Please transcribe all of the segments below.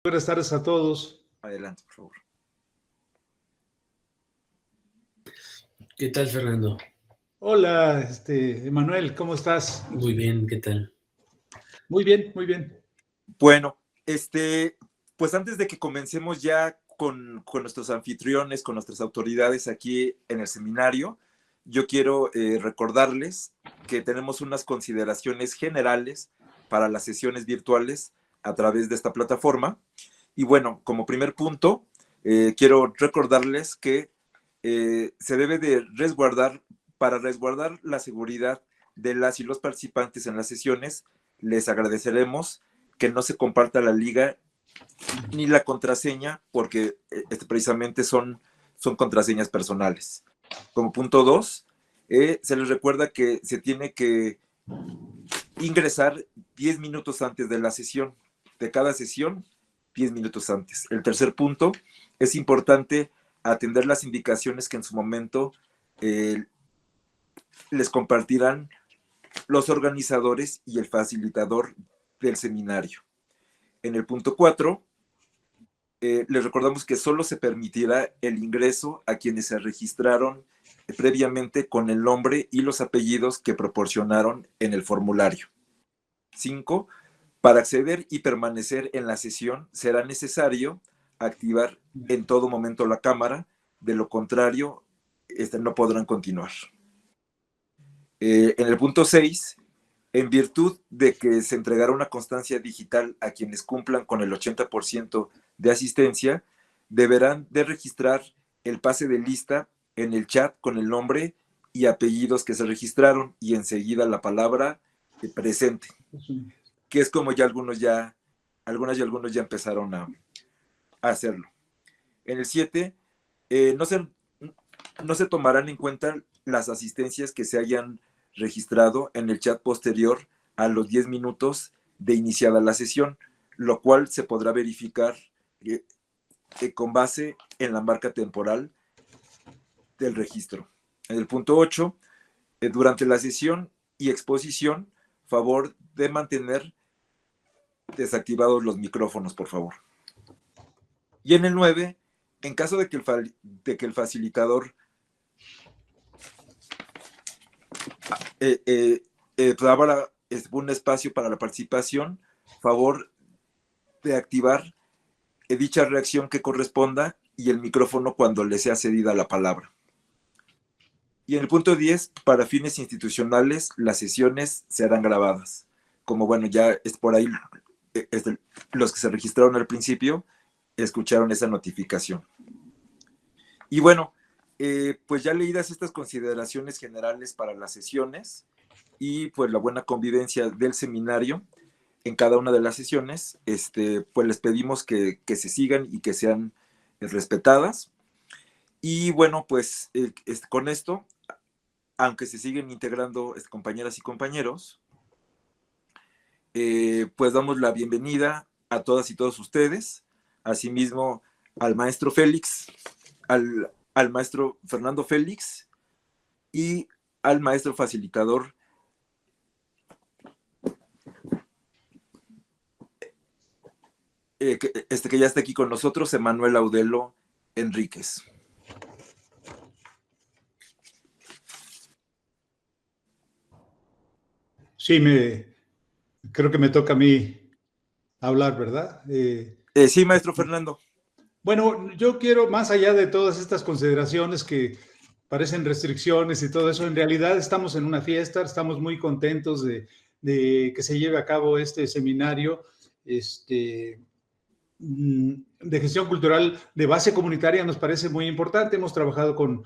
Buenas tardes a todos. Adelante, por favor. ¿Qué tal, Fernando? Hola, Emanuel, ¿cómo estás? Muy bien, ¿qué tal? Muy bien, muy bien. Bueno, pues antes de que comencemos ya con nuestros anfitriones, con nuestras autoridades aquí en el seminario, yo quiero recordarles que tenemos unas consideraciones generales para las sesiones virtuales a través de esta plataforma. Y bueno, como primer punto, quiero recordarles que se debe de para resguardar la seguridad de las y los participantes en las sesiones. Les agradeceremos que no se comparta la liga ni la contraseña, porque precisamente son contraseñas personales. Como punto 2, se les recuerda que se tiene que ingresar 10 minutos antes de la sesión, de cada sesión, 10 minutos antes. El tercer punto, es importante atender las indicaciones que en su momento les compartirán los organizadores y el facilitador del seminario. En el punto 4, les recordamos que solo se permitirá el ingreso a quienes se registraron previamente con el nombre y los apellidos que proporcionaron en el formulario. 5. Para acceder y permanecer en la sesión será necesario activar en todo momento la cámara, de lo contrario, no podrán continuar. En el punto 6, en virtud de que se entregará una constancia digital a quienes cumplan con el 80% de asistencia, deberán de registrar el pase de lista en el chat con el nombre y apellidos que se registraron y enseguida la palabra presente, que es como ya algunos ya empezaron a hacerlo. En el 7, no se tomarán en cuenta las asistencias que se hayan registrado en el chat posterior a los 10 minutos de iniciada la sesión, lo cual se podrá verificar con base en la marca temporal del registro. En el punto 8, durante la sesión y exposición, favor de mantener desactivados los micrófonos, por favor. Y en el 9, en caso de que el facilitador abra un espacio para la participación, favor de activar dicha reacción que corresponda y el micrófono cuando le sea cedida la palabra. Y en el punto 10, para fines institucionales, las sesiones serán grabadas. Como bueno, ya es por ahí, los que se registraron al principio escucharon esa notificación. Y bueno, pues ya leídas estas consideraciones generales para las sesiones y pues la buena convivencia del seminario en cada una de las sesiones, pues les pedimos que se sigan y que sean respetadas. Y bueno, pues con esto, aunque se siguen integrando compañeras y compañeros, pues damos la bienvenida a todas y todos ustedes, asimismo al maestro Félix, al maestro Fernando Félix y al maestro facilitador que ya está aquí con nosotros, Emanuel Audelo Enríquez. Sí, creo que me toca a mí hablar, ¿verdad? Sí, maestro Fernando. Bueno, yo quiero, más allá de todas estas consideraciones que parecen restricciones y todo eso, en realidad estamos en una fiesta, estamos muy contentos de que se lleve a cabo este seminario de gestión cultural de base comunitaria. Nos parece muy importante. Hemos trabajado con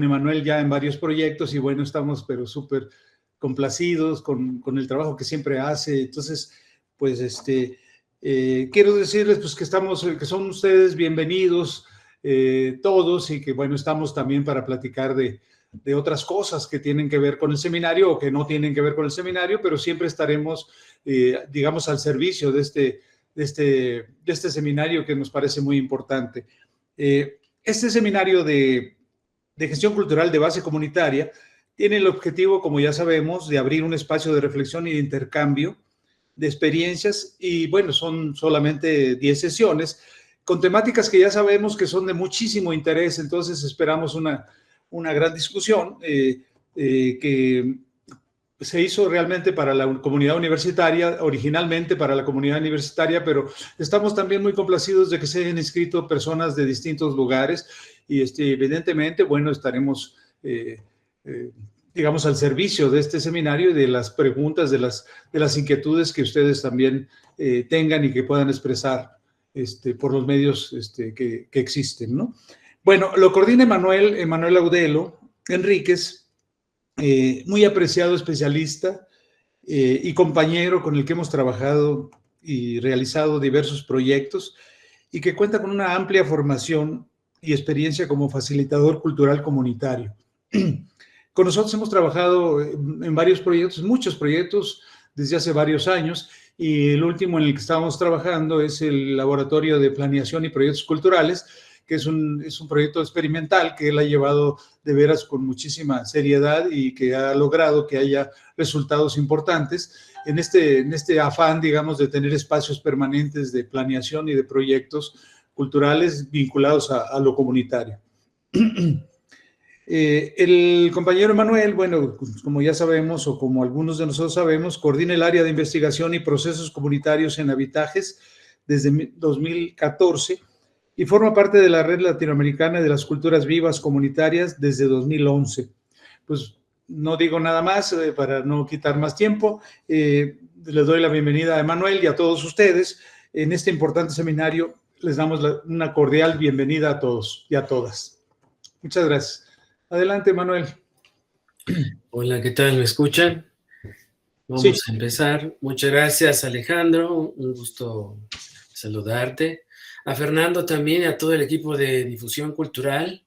Emanuel ya en varios proyectos y bueno, estamos pero súper complacidos con el trabajo que siempre hace. Entonces, pues quiero decirles pues que son ustedes bienvenidos todos y que bueno, estamos también para platicar de otras cosas que tienen que ver con el seminario o que no tienen que ver con el seminario, pero siempre estaremos, digamos, al servicio de este seminario que nos parece muy importante. Este seminario de gestión cultural de base comunitaria tiene el objetivo, como ya sabemos, de abrir un espacio de reflexión y de intercambio de experiencias y bueno, son solamente 10 sesiones con temáticas que ya sabemos que son de muchísimo interés, entonces esperamos una gran discusión que se hizo realmente para la comunidad universitaria, originalmente para la comunidad universitaria, pero estamos también muy complacidos de que se hayan inscrito personas de distintos lugares y evidentemente, bueno, estaremos, digamos, al servicio de este seminario y de las preguntas, de las inquietudes que ustedes también tengan y que puedan expresar por los medios que existen, ¿no? Bueno, lo coordina Emanuel Audelo Enríquez, muy apreciado especialista y compañero con el que hemos trabajado y realizado diversos proyectos y que cuenta con una amplia formación y experiencia como facilitador cultural comunitario. Con nosotros hemos trabajado en varios proyectos, muchos proyectos desde hace varios años, y el último en el que estamos trabajando es el Laboratorio de Planeación y Proyectos Culturales, que es un proyecto experimental que él ha llevado de veras con muchísima seriedad y que ha logrado que haya resultados importantes en este afán, digamos, de tener espacios permanentes de planeación y de proyectos culturales vinculados a lo comunitario. El compañero Emanuel, bueno, como ya sabemos o como algunos de nosotros sabemos, coordina el área de investigación y procesos comunitarios en habitajes desde 2014 y forma parte de la Red Latinoamericana de las Culturas Vivas Comunitarias desde 2011. Pues no digo nada más para no quitar más tiempo. Les doy la bienvenida a Emanuel y a todos ustedes. En este importante seminario les damos una cordial bienvenida a todos y a todas. Muchas gracias. Adelante, Emanuel. Hola, ¿qué tal? ¿Me escuchan? Vamos a empezar. Muchas gracias, Alejandro. Un gusto saludarte. A Fernando también y a todo el equipo de difusión cultural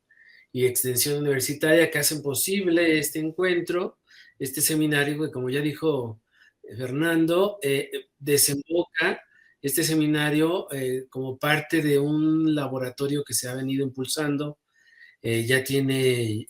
y extensión universitaria que hacen posible este encuentro, este seminario que, como ya dijo Fernando, desemboca este seminario como parte de un laboratorio que se ha venido impulsando. Ya tiene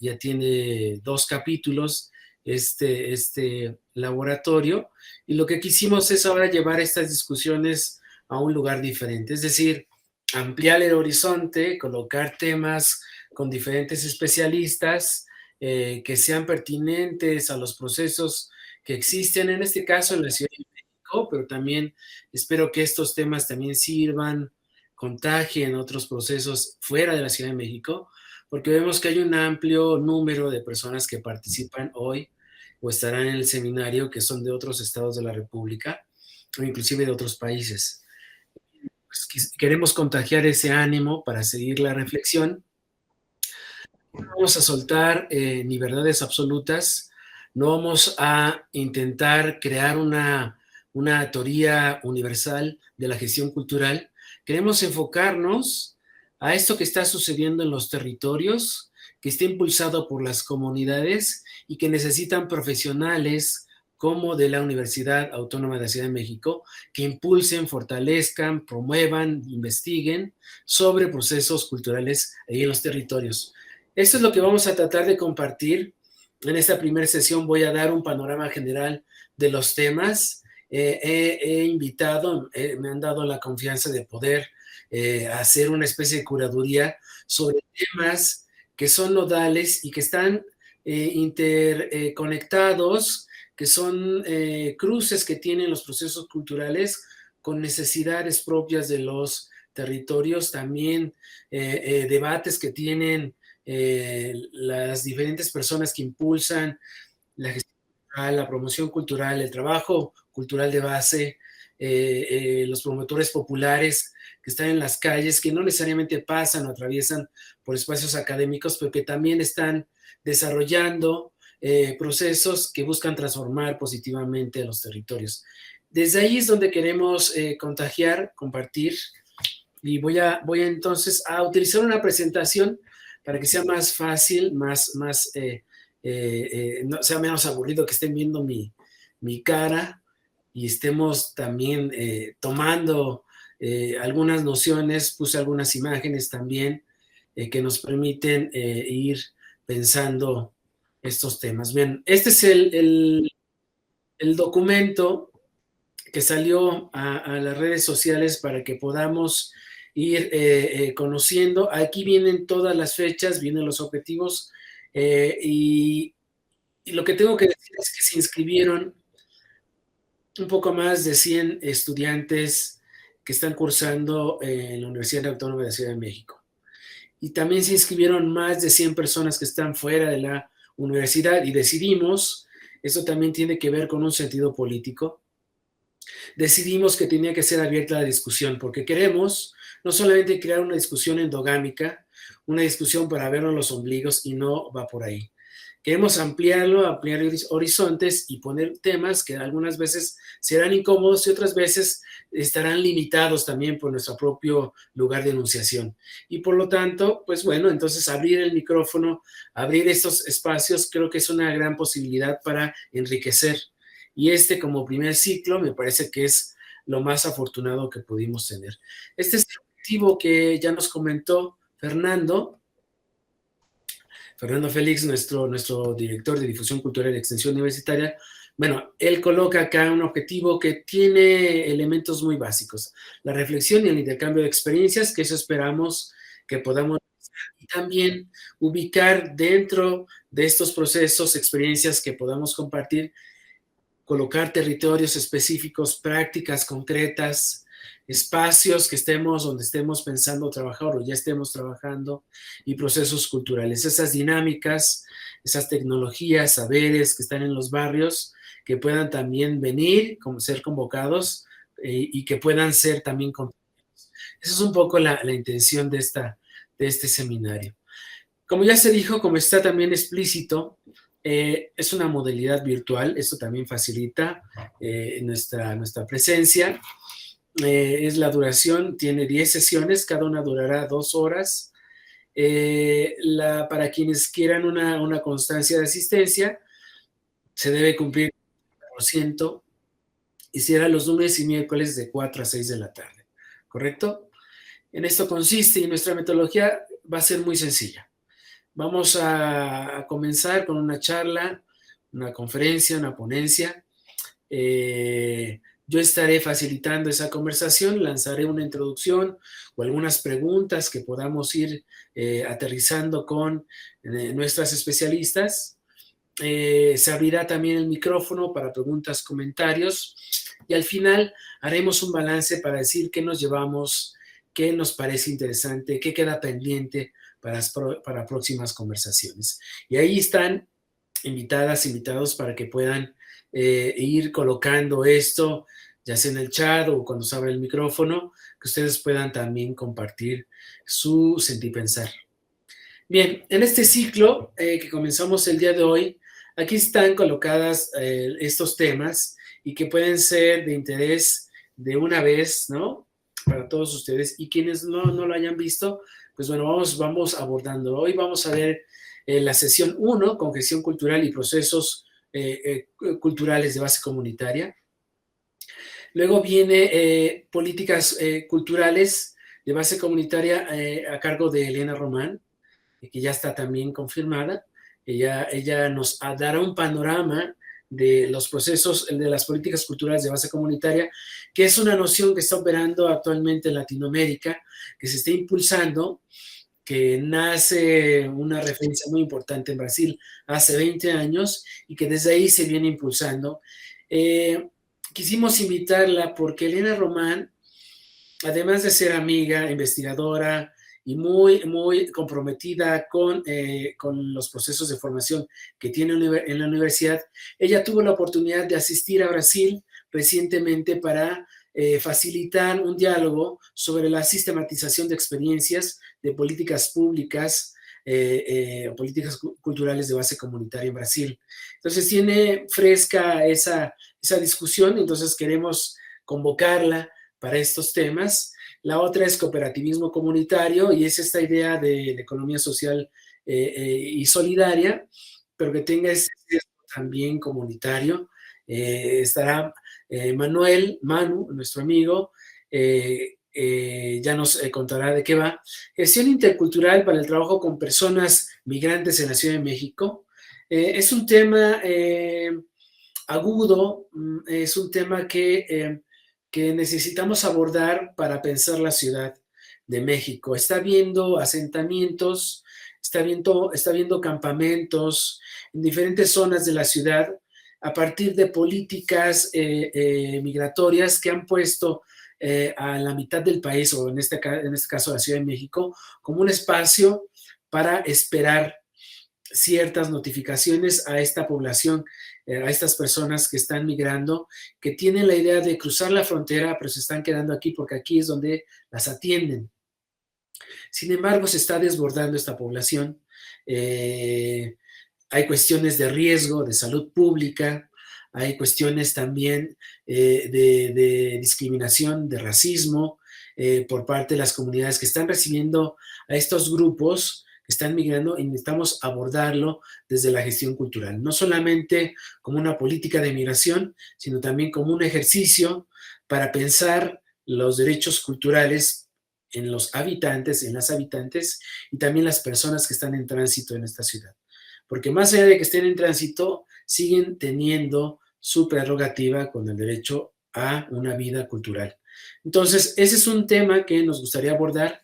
2 capítulos este laboratorio, y lo que quisimos es ahora llevar estas discusiones a un lugar diferente, es decir, ampliar el horizonte, colocar temas con diferentes especialistas que sean pertinentes a los procesos que existen, en este caso en la Ciudad de México, pero también espero que estos temas también sirvan, contagien otros procesos fuera de la Ciudad de México, porque vemos que hay un amplio número de personas que participan hoy o estarán en el seminario que son de otros estados de la República o inclusive de otros países. Pues queremos contagiar ese ánimo para seguir la reflexión. No vamos a soltar ni verdades absolutas, no vamos a intentar crear una teoría universal de la gestión cultural. Queremos enfocarnos a esto que está sucediendo en los territorios, que está impulsado por las comunidades y que necesitan profesionales como de la Universidad Autónoma de la Ciudad de México, que impulsen, fortalezcan, promuevan, investiguen sobre procesos culturales ahí en los territorios. Esto es lo que vamos a tratar de compartir. En esta primera sesión voy a dar un panorama general de los temas. He invitado, me han dado la confianza de poder hacer una especie de curaduría sobre temas que son nodales y que están interconectados, que son cruces que tienen los procesos culturales con necesidades propias de los territorios, también debates que tienen las diferentes personas que impulsan la gestión cultural, la promoción cultural, el trabajo cultural de base, los promotores populares que están en las calles, que no necesariamente pasan o atraviesan por espacios académicos, pero que también están desarrollando procesos que buscan transformar positivamente los territorios. Desde ahí es donde queremos contagiar, compartir, y voy a entonces a utilizar una presentación para que sea más fácil, no sea menos aburrido, que estén viendo mi cara y estemos también tomando algunas nociones. Puse algunas imágenes también que nos permiten ir pensando estos temas. Bien, este es el documento que salió a las redes sociales para que podamos ir conociendo. Aquí vienen todas las fechas, vienen los objetivos y lo que tengo que decir es que se inscribieron un poco más de 100 estudiantes que están cursando en la Universidad Autónoma de la Ciudad de México. Y también se inscribieron más de 100 personas que están fuera de la universidad y decidimos, esto también tiene que ver con un sentido político, decidimos que tenía que ser abierta la discusión porque queremos no solamente crear una discusión endogámica, una discusión para vernos los ombligos y no va por ahí. Queremos ampliarlo, ampliar horizontes y poner temas que algunas veces serán incómodos y otras veces estarán limitados también por nuestro propio lugar de enunciación. Y por lo tanto, pues bueno, entonces abrir el micrófono, abrir estos espacios, creo que es una gran posibilidad para enriquecer. Y como primer ciclo me parece que es lo más afortunado que pudimos tener. Este es el objetivo que ya nos comentó Fernando Félix, nuestro director de difusión cultural y extensión universitaria. Bueno, él coloca acá un objetivo que tiene elementos muy básicos, la reflexión y el intercambio de experiencias, que eso esperamos que podamos y también ubicar dentro de estos procesos experiencias que podamos compartir, colocar territorios específicos, prácticas concretas, espacios donde estemos pensando trabajar o ya estemos trabajando y procesos culturales, esas dinámicas, esas tecnologías, saberes que están en los barrios, que puedan también venir, ser convocados y que puedan ser también compartidos. Esa es un poco la intención de este seminario. Como ya se dijo, como está también explícito, es una modalidad virtual, esto también facilita nuestra presencia. Es la duración, tiene 10 sesiones, cada una durará 2 horas. Para quienes quieran una constancia de asistencia, se debe cumplir el 100% y será los lunes y miércoles de 4 a 6 de la tarde, ¿correcto? En esto consiste y nuestra metodología va a ser muy sencilla. Vamos a comenzar con una charla, una conferencia, una ponencia. Yo estaré facilitando esa conversación, lanzaré una introducción o algunas preguntas que podamos ir aterrizando con nuestras especialistas. Se abrirá también el micrófono para preguntas, comentarios y al final haremos un balance para decir qué nos llevamos, qué nos parece interesante, qué queda pendiente para próximas conversaciones. Y ahí están invitados para que puedan ir colocando esto, ya sea en el chat o cuando se abra el micrófono, que ustedes puedan también compartir su sentir pensar. Bien, en este ciclo que comenzamos el día de hoy, aquí están colocadas estos temas y que pueden ser de interés de una vez, ¿no? Para todos ustedes. Y quienes no lo hayan visto, pues bueno, vamos abordándolo. Hoy vamos a ver la sesión 1, con gestión cultural y procesos culturales de base comunitaria. Luego viene políticas culturales de base comunitaria a cargo de Elena Román, que ya está también confirmada. Ella nos dará un panorama de los procesos de las políticas culturales de base comunitaria, que es una noción que está operando actualmente en Latinoamérica, que se está impulsando, que nace una referencia muy importante en Brasil hace 20 años y que desde ahí se viene impulsando. Quisimos invitarla porque Elena Román, además de ser amiga, investigadora y muy, muy comprometida con los procesos de formación que tiene en la universidad, ella tuvo la oportunidad de asistir a Brasil recientemente para facilitar un diálogo sobre la sistematización de experiencias de políticas públicas políticas culturales de base comunitaria en Brasil. Entonces tiene fresca esa discusión, entonces queremos convocarla para estos temas. La otra es cooperativismo comunitario y es esta idea de economía social y solidaria, pero que tenga ese también comunitario. Estará Manu, nuestro amigo, ya nos contará de qué va. Gestión intercultural para el trabajo con personas migrantes en la Ciudad de México. Es un tema agudo, es un tema que necesitamos abordar para pensar la Ciudad de México. Está viendo asentamientos, está viendo campamentos en diferentes zonas de la ciudad a partir de políticas migratorias que han puesto a la mitad del país, o en este caso la Ciudad de México, como un espacio para esperar ciertas notificaciones a esta población, a estas personas que están migrando, que tienen la idea de cruzar la frontera, pero se están quedando aquí porque aquí es donde las atienden. Sin embargo, se está desbordando esta población. Hay cuestiones de riesgo, de salud pública, hay cuestiones también de discriminación, de racismo por parte de las comunidades que están recibiendo a estos grupos que están migrando, y necesitamos abordarlo desde la gestión cultural, no solamente como una política de migración, sino también como un ejercicio para pensar los derechos culturales en los habitantes, en las habitantes, y también las personas que están en tránsito en esta ciudad. Porque más allá de que estén en tránsito, siguen teniendo su prerrogativa con el derecho a una vida cultural. Entonces, ese es un tema que nos gustaría abordar.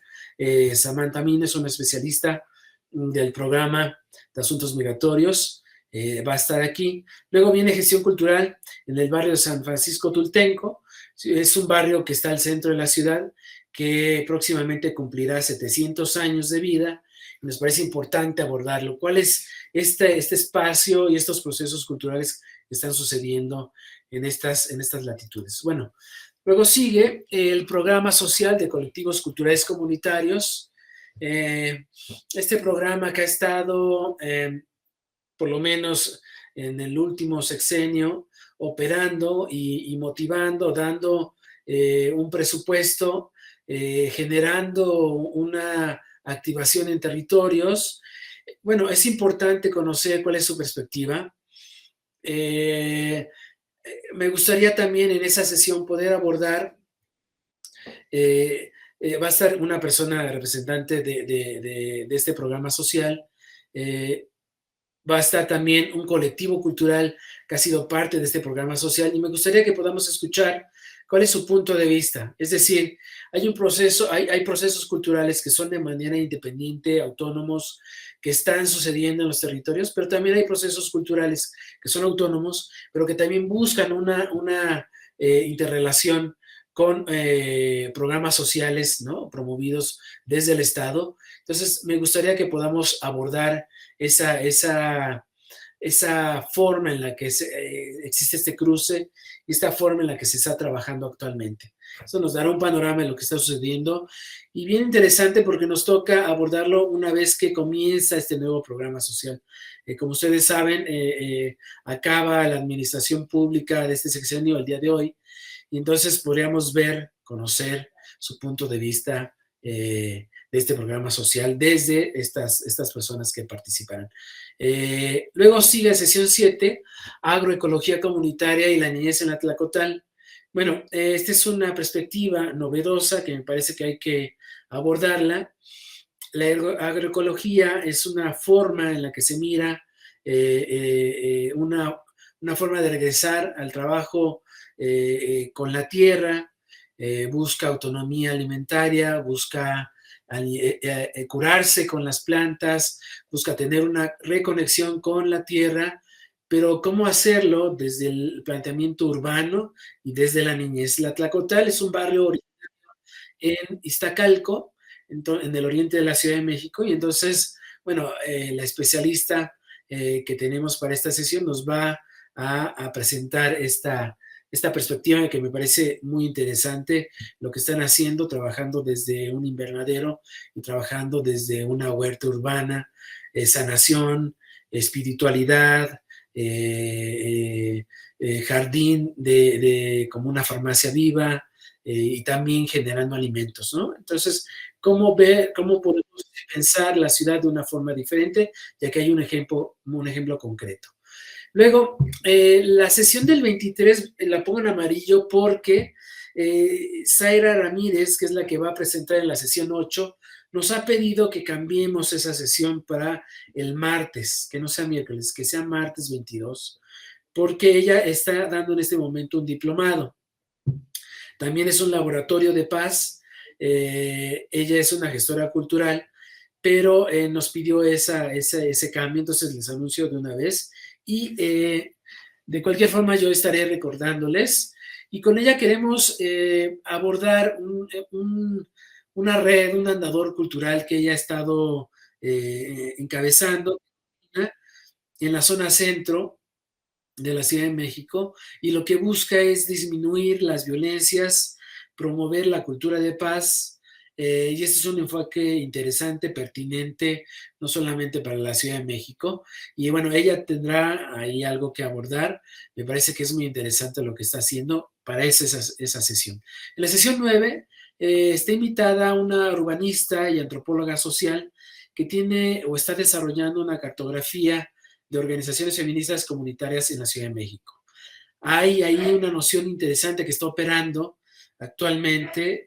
Samantha Min es una especialista del programa de asuntos migratorios, va a estar aquí. Luego viene gestión cultural en el barrio de San Francisco Tultenco. Es un barrio que está al centro de la ciudad, que próximamente cumplirá 700 años de vida. Nos parece importante abordarlo. ¿Cuál es este espacio y estos procesos culturales que están sucediendo en estas latitudes? Bueno, luego sigue el programa social de colectivos culturales comunitarios. Este programa que ha estado, por lo menos en el último sexenio, operando y motivando, dando un presupuesto, generando una activación en territorios. Bueno, es importante conocer cuál es su perspectiva. Me gustaría también en esa sesión poder abordar, va a estar una persona representante de este programa social, va a estar también un colectivo cultural que ha sido parte de este programa social, y me gustaría que podamos escuchar cuál es su punto de vista. Es decir, hay procesos culturales que son de manera independiente, autónomos, que están sucediendo en los territorios, pero también hay procesos culturales que son autónomos, pero que también buscan una interrelación con programas sociales, ¿no?, promovidos desde el Estado. Entonces, me gustaría que podamos abordar esa forma en la que existe este cruce y esta forma en la que se está trabajando actualmente. Eso nos dará un panorama de lo que está sucediendo, y bien interesante porque nos toca abordarlo una vez que comienza este nuevo programa social. Como ustedes saben, acaba la administración pública de este sexenio el día de hoy, y entonces podríamos conocer su punto de vista de este programa social desde estas personas que participarán. Luego sigue sesión 7, agroecología comunitaria y la niñez en la Tlacotal. Bueno, esta es una perspectiva novedosa que me parece que hay que abordarla. La agroecología es una forma en la que se mira una forma de regresar al trabajo con la tierra, busca autonomía alimentaria, busca curarse con las plantas, busca tener una reconexión con la tierra, pero ¿cómo hacerlo desde el planteamiento urbano y desde la niñez? La Tlacotal es un barrio originario en Iztacalco, en el oriente de la Ciudad de México, y entonces, bueno, la especialista que tenemos para esta sesión nos va a presentar esta perspectiva que me parece muy interesante, lo que están haciendo, trabajando desde un invernadero y trabajando desde una huerta urbana, sanación, espiritualidad, jardín como una farmacia viva, y también generando alimentos, ¿no? Entonces, ¿cómo podemos pensar la ciudad de una forma diferente? Ya que hay un ejemplo concreto. Luego, la sesión del 23 la pongo en amarillo porque Zaira Ramírez, que es la que va a presentar en la sesión 8, nos ha pedido que cambiemos esa sesión para el martes, que no sea miércoles, que sea martes 22, porque ella está dando en este momento un diplomado. También es un laboratorio de paz. Ella es una gestora cultural, pero nos pidió ese cambio, entonces les anuncio de una vez. Y de cualquier forma yo estaré recordándoles. Y con ella queremos abordar una red, un andador cultural que ella ha estado encabezando en la zona centro de la Ciudad de México, y lo que busca es disminuir las violencias, promover la cultura de paz, y este es un enfoque interesante, pertinente, no solamente para la Ciudad de México. Y bueno, ella tendrá ahí algo que abordar. Me parece que es muy interesante lo que está haciendo para esa sesión. En la sesión 9 está invitada una urbanista y antropóloga social que tiene o está desarrollando una cartografía de organizaciones feministas comunitarias en la Ciudad de México. Hay ahí una noción interesante que está operando actualmente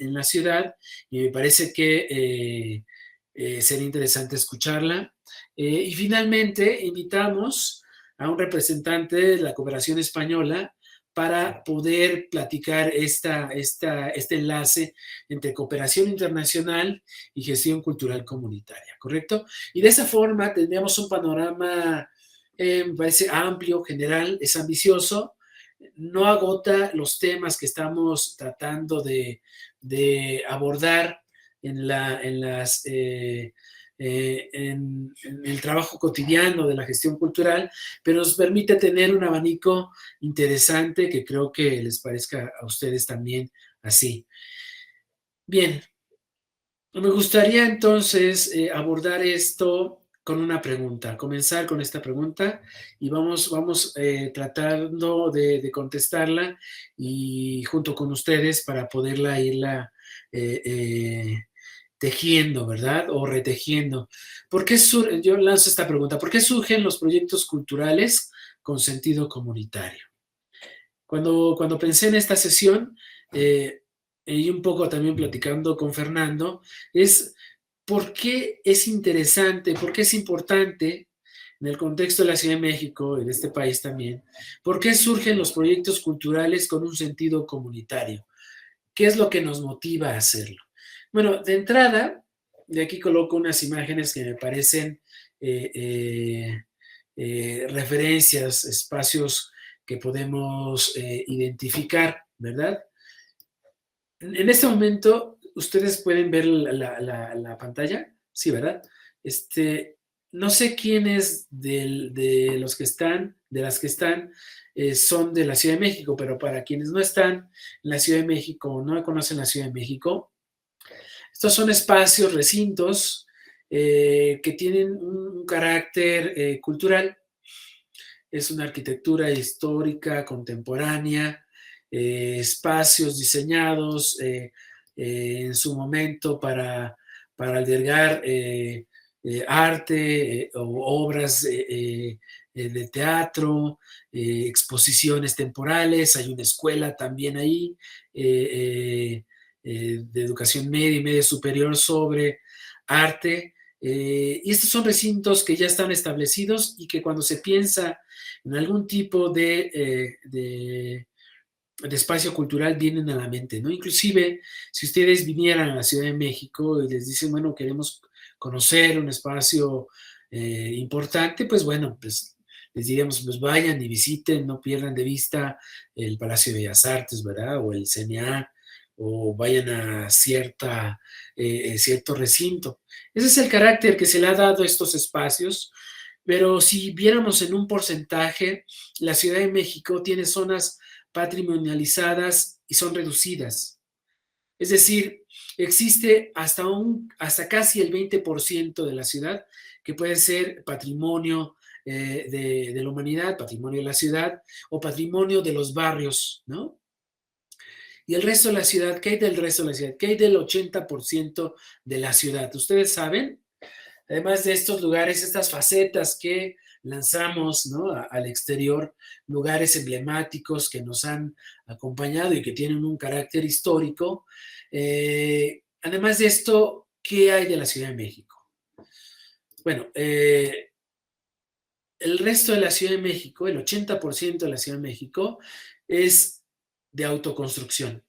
en la ciudad, y me parece que sería interesante escucharla. Y finalmente invitamos a un representante de la cooperación española para poder platicar este enlace entre cooperación internacional y gestión cultural comunitaria, ¿correcto? Y de esa forma tendríamos un panorama, me parece amplio, general, es ambicioso, no agota los temas que estamos tratando de abordar en el trabajo cotidiano de la gestión cultural, pero nos permite tener un abanico interesante que creo que les parezca a ustedes también así. Bien, me gustaría entonces abordar esto con una pregunta, comenzar con esta pregunta, y vamos tratando de contestarla y junto con ustedes para poderla irla tejiendo, ¿verdad? O retejiendo. Yo lanzo esta pregunta, ¿por qué surgen los proyectos culturales con sentido comunitario? Cuando pensé en esta sesión, y un poco también platicando con Fernando, es por qué es interesante, por qué es importante en el contexto de la Ciudad de México y de este país también, por qué surgen los proyectos culturales con un sentido comunitario. ¿Qué es lo que nos motiva a hacerlo? Bueno, de entrada, de aquí coloco unas imágenes que me parecen referencias, espacios que podemos identificar, ¿verdad? En este momento, ustedes pueden ver la pantalla, sí, ¿verdad? No sé quiénes de los que están, de las que están, son de la Ciudad de México, pero para quienes no están en la Ciudad de México o no conocen la Ciudad de México, estos son espacios, recintos que tienen un carácter cultural. Es una arquitectura histórica, contemporánea, espacios diseñados en su momento para albergar arte o obras de teatro, exposiciones temporales. Hay una escuela también ahí de educación media y media superior sobre arte. Y estos son recintos que ya están establecidos y que cuando se piensa en algún tipo de espacio cultural vienen a la mente, ¿no? Inclusive, si ustedes vinieran a la Ciudad de México y les dicen, bueno, queremos conocer un espacio importante, pues bueno, pues les diríamos, pues vayan y visiten, no pierdan de vista el Palacio de Bellas Artes, ¿verdad? O el CNA, o vayan a cierto recinto. Ese es el carácter que se le ha dado a estos espacios, pero si viéramos en un porcentaje, la Ciudad de México tiene zonas patrimonializadas y son reducidas. Es decir, existe hasta casi el 20% de la ciudad que puede ser patrimonio de la humanidad, patrimonio de la ciudad o patrimonio de los barrios, ¿no? Y el resto de la ciudad, ¿qué hay del resto de la ciudad? ¿Qué hay del 80% de la ciudad? ¿Ustedes saben? Además de estos lugares, estas facetas que lanzamos, ¿no?, al exterior, lugares emblemáticos que nos han acompañado y que tienen un carácter histórico. Además de esto, ¿qué hay de la Ciudad de México? Bueno, el resto de la Ciudad de México, el 80% de la Ciudad de México, es de autoconstrucción.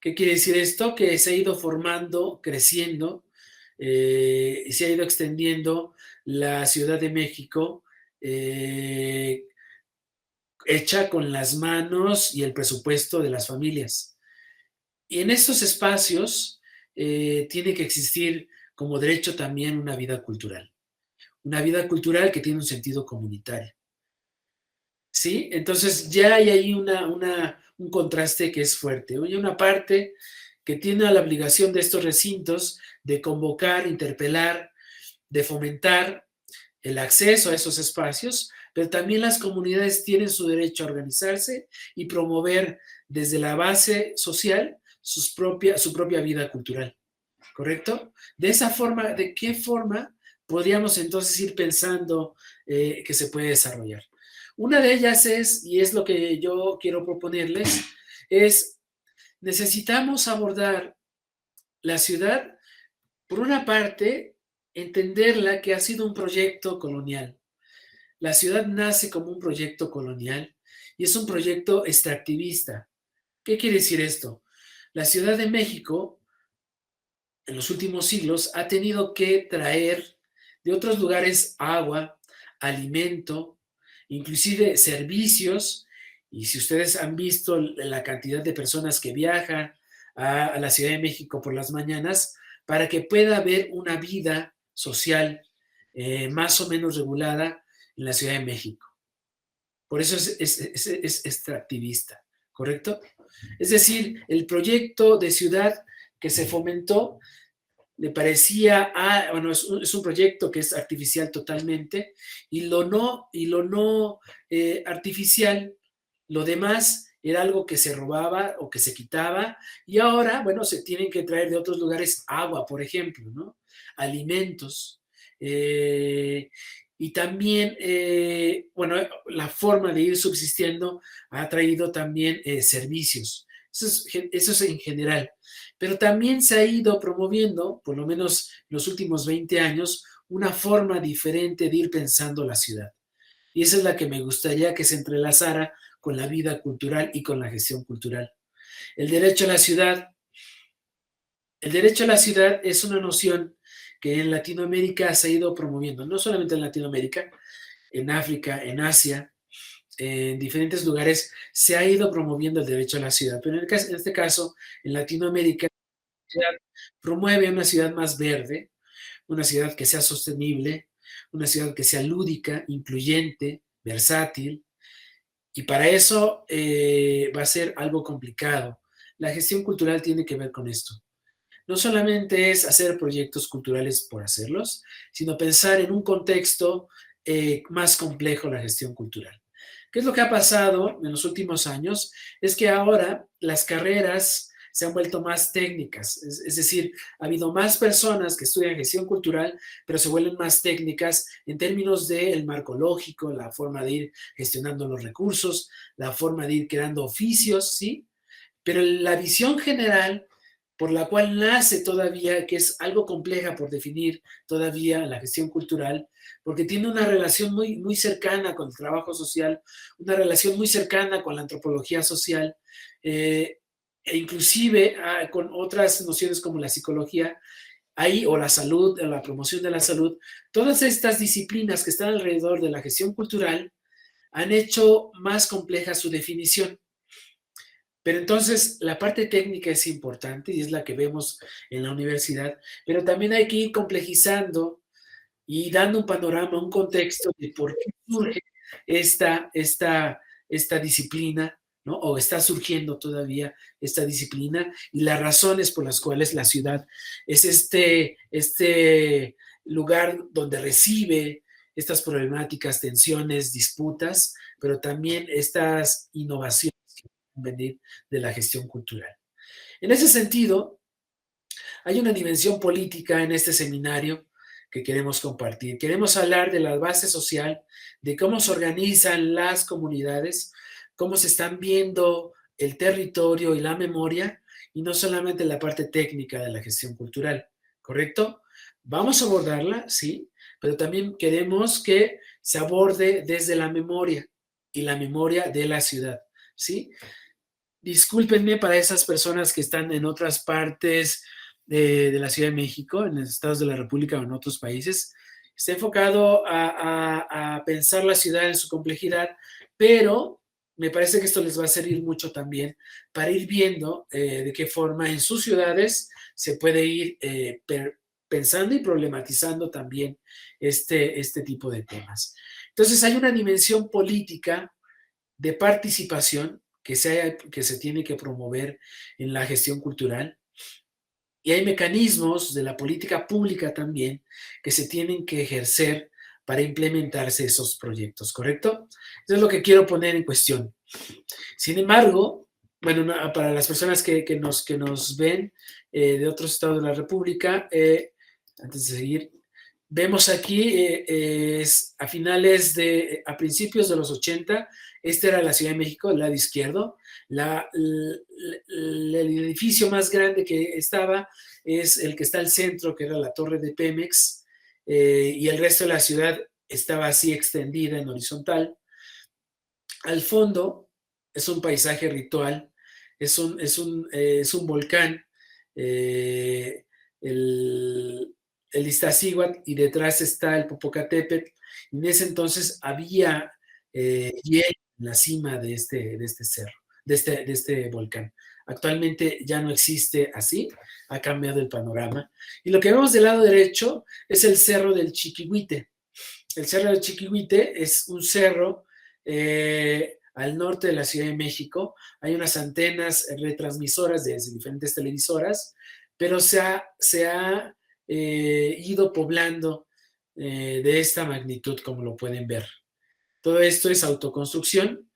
¿Qué quiere decir esto? Que se ha ido formando, creciendo, y se ha ido extendiendo la Ciudad de México, hecha con las manos y el presupuesto de las familias. Y en estos espacios tiene que existir como derecho también una vida cultural que tiene un sentido comunitario. ¿Sí? Entonces ya hay ahí un contraste que es fuerte. Hay una parte que tiene la obligación de estos recintos de convocar, interpelar, de fomentar el acceso a esos espacios, pero también las comunidades tienen su derecho a organizarse y promover desde la base social su propia vida cultural, ¿correcto? De esa forma, ¿de qué forma podríamos entonces ir pensando que se puede desarrollar? Una de ellas es, y es lo que yo quiero proponerles, es necesitamos abordar la ciudad, por una parte, entenderla que ha sido un proyecto colonial. La ciudad nace como un proyecto colonial y es un proyecto extractivista. ¿Qué quiere decir esto? La Ciudad de México, en los últimos siglos, ha tenido que traer de otros lugares agua, alimento, inclusive servicios, y si ustedes han visto la cantidad de personas que viajan a la Ciudad de México por las mañanas, para que pueda haber una vida social más o menos regulada en la Ciudad de México. Por eso es extractivista, ¿correcto? Es decir, el proyecto de ciudad que se fomentó le parecía, bueno, es un proyecto que es artificial totalmente, y lo no artificial, lo demás era algo que se robaba o que se quitaba, y ahora, bueno, se tienen que traer de otros lugares agua, por ejemplo, ¿no? Alimentos, y también, bueno, la forma de ir subsistiendo ha traído también servicios. Eso es en general. Pero también se ha ido promoviendo, por lo menos en los últimos 20 años, una forma diferente de ir pensando la ciudad. Y esa es la que me gustaría que se entrelazara con la vida cultural y con la gestión cultural. El derecho a la ciudad. El derecho a la ciudad es una noción que en Latinoamérica se ha ido promoviendo, no solamente en Latinoamérica, en África, en Asia, en diferentes lugares se ha ido promoviendo el derecho a la ciudad, pero en este caso, en Latinoamérica, la ciudad promueve una ciudad más verde, una ciudad que sea sostenible, una ciudad que sea lúdica, incluyente, versátil, y para eso va a ser algo complicado. La gestión cultural tiene que ver con esto. No solamente es hacer proyectos culturales por hacerlos, sino pensar en un contexto más complejo la gestión cultural. ¿Qué es lo que ha pasado en los últimos años? Es que ahora las carreras se han vuelto más técnicas, es decir, ha habido más personas que estudian gestión cultural, pero se vuelven más técnicas en términos del marco lógico, la forma de ir gestionando los recursos, la forma de ir creando oficios, ¿sí? Pero la visión general por la cual nace todavía, que es algo compleja por definir todavía la gestión cultural, porque tiene una relación muy, muy cercana con el trabajo social, una relación muy cercana con la antropología social, e inclusive con otras nociones como la psicología, ahí, o la salud, o la promoción de la salud. Todas estas disciplinas que están alrededor de la gestión cultural han hecho más compleja su definición. Pero entonces la parte técnica es importante y es la que vemos en la universidad, pero también hay que ir complejizando y dando un panorama, un contexto de por qué surge esta disciplina, ¿no? O está surgiendo todavía esta disciplina y las razones por las cuales la ciudad es este lugar donde recibe estas problemáticas, tensiones, disputas, pero también estas innovaciones venir de la gestión cultural. En ese sentido, hay una dimensión política en este seminario que queremos compartir. Queremos hablar de la base social, de cómo se organizan las comunidades, cómo se están viendo el territorio y la memoria, y no solamente la parte técnica de la gestión cultural, ¿correcto? Vamos a abordarla, sí, pero también queremos que se aborde desde la memoria y la memoria de la ciudad, ¿sí? Discúlpenme para esas personas que están en otras partes de la Ciudad de México, en los estados de la República o en otros países. Está enfocado a pensar la ciudad en su complejidad, pero me parece que esto les va a servir mucho también para ir viendo de qué forma en sus ciudades se puede ir pensando y problematizando también este tipo de temas. Entonces hay una dimensión política de participación que se tiene que promover en la gestión cultural. Y hay mecanismos de la política pública también que se tienen que ejercer para implementarse esos proyectos, ¿correcto? Eso es lo que quiero poner en cuestión. Sin embargo, bueno, para las personas que nos ven de otros estados de la República, antes de seguir, vemos aquí a principios de los 80, esta era la Ciudad de México, el lado izquierdo. El edificio más grande que estaba es el que está al centro, que era la torre de Pemex, y el resto de la ciudad estaba así extendida en horizontal. Al fondo es un paisaje ritual, es un volcán, el Iztaccíhuatl, y detrás está el Popocatépetl. En ese entonces había hielo en la cima de este cerro, de este volcán. Actualmente ya no existe así, ha cambiado el panorama. Y lo que vemos del lado derecho es el cerro del Chiquihuite. El cerro del Chiquihuite es un cerro al norte de la Ciudad de México. Hay unas antenas retransmisoras desde diferentes televisoras, pero se ha ido poblando de esta magnitud, como lo pueden ver. Todo esto es autoconstrucción.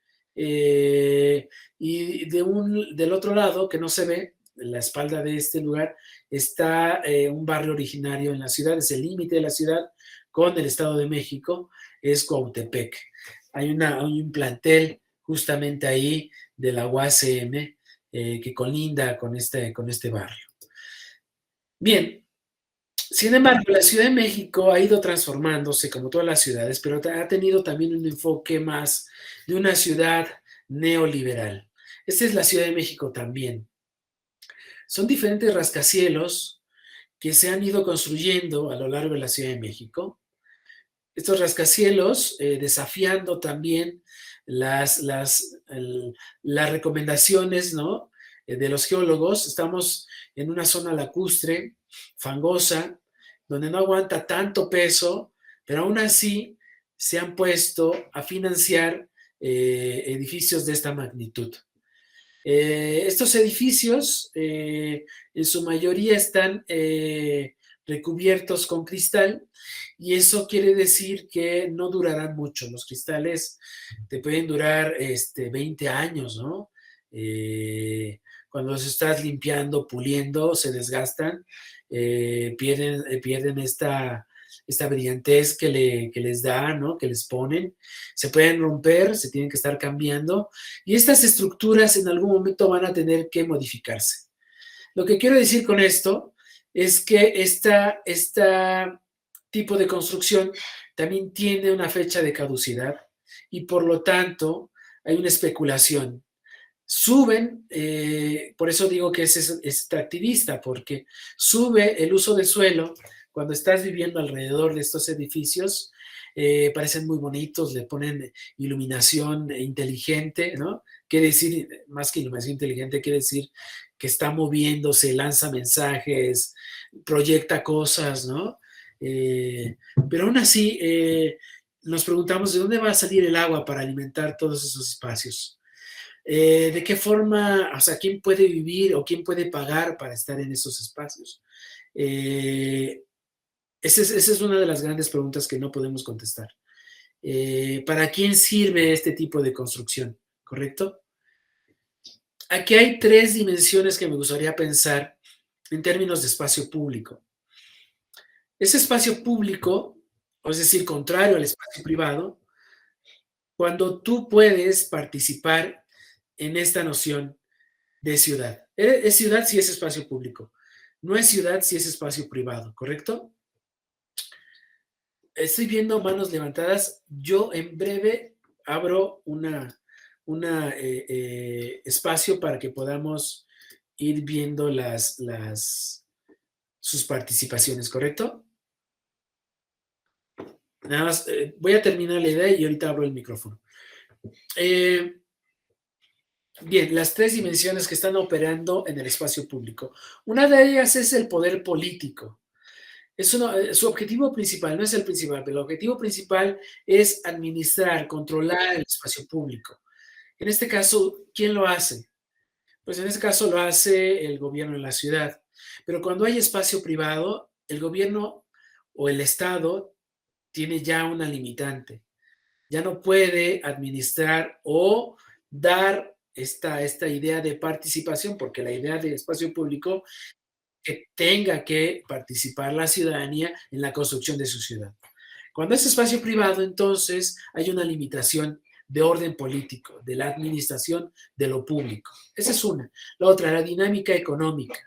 Y del otro lado, que no se ve, en la espalda de este lugar, está un barrio originario en la ciudad, es el límite de la ciudad con el Estado de México, es Cuautepec. Hay un plantel justamente ahí de la UACM que colinda con este barrio. Bien, sin embargo, la Ciudad de México ha ido transformándose como todas las ciudades, pero ha tenido también un enfoque más de una ciudad neoliberal. Esta es la Ciudad de México también. Son diferentes rascacielos que se han ido construyendo a lo largo de la Ciudad de México. Estos rascacielos desafiando también las recomendaciones, ¿no? De los geólogos. Estamos en una zona lacustre, fangosa, donde no aguanta tanto peso, pero aún así se han puesto a financiar edificios de esta magnitud. Estos edificios en su mayoría están recubiertos con cristal, y eso quiere decir que no durarán mucho. Los cristales te pueden durar 20 años, ¿no? Cuando los estás limpiando, puliendo, se desgastan, pierden esta brillantez que les da, ¿no? Que les ponen. Se pueden romper, se tienen que estar cambiando, y estas estructuras en algún momento van a tener que modificarse. Lo que quiero decir con esto es que esta tipo de construcción también tiene una fecha de caducidad, y por lo tanto hay una especulación. Suben, por eso digo que es extractivista, porque sube el uso de suelo. Cuando estás viviendo alrededor de estos edificios, parecen muy bonitos, le ponen iluminación inteligente, ¿no? Quiere decir, más que iluminación inteligente, quiere decir que está moviéndose, lanza mensajes, proyecta cosas, ¿no? Pero aún así, nos preguntamos de dónde va a salir el agua para alimentar todos esos espacios. ¿De qué forma, o sea, quién puede vivir o quién puede pagar para estar en esos espacios? Esa es una de las grandes preguntas que no podemos contestar. ¿Para quién sirve este tipo de construcción? ¿Correcto? Aquí hay 3 dimensiones que me gustaría pensar en términos de espacio público. Ese espacio público, es decir, contrario al espacio privado, cuando tú puedes participar en esta noción de ciudad. Es ciudad si es espacio público. No es ciudad si es espacio privado, ¿correcto? Estoy viendo manos levantadas. Yo en breve abro una espacio para que podamos ir viendo sus participaciones, ¿correcto? Nada más, voy a terminar la idea y ahorita abro el micrófono. Bien, las tres dimensiones que están operando en el espacio público. Una de ellas es el poder político. Su objetivo principal, no es el principal, pero el objetivo principal es administrar, controlar el espacio público. En este caso, ¿quién lo hace? Pues en este caso lo hace el gobierno de la ciudad. Pero cuando hay espacio privado, el gobierno o el Estado tiene ya una limitante. Ya no puede administrar o dar esta idea de participación, porque la idea de espacio público que tenga que participar la ciudadanía en la construcción de su ciudad. Cuando es espacio privado, entonces hay una limitación de orden político, de la administración de lo público. Esa es una. La otra, la dinámica económica.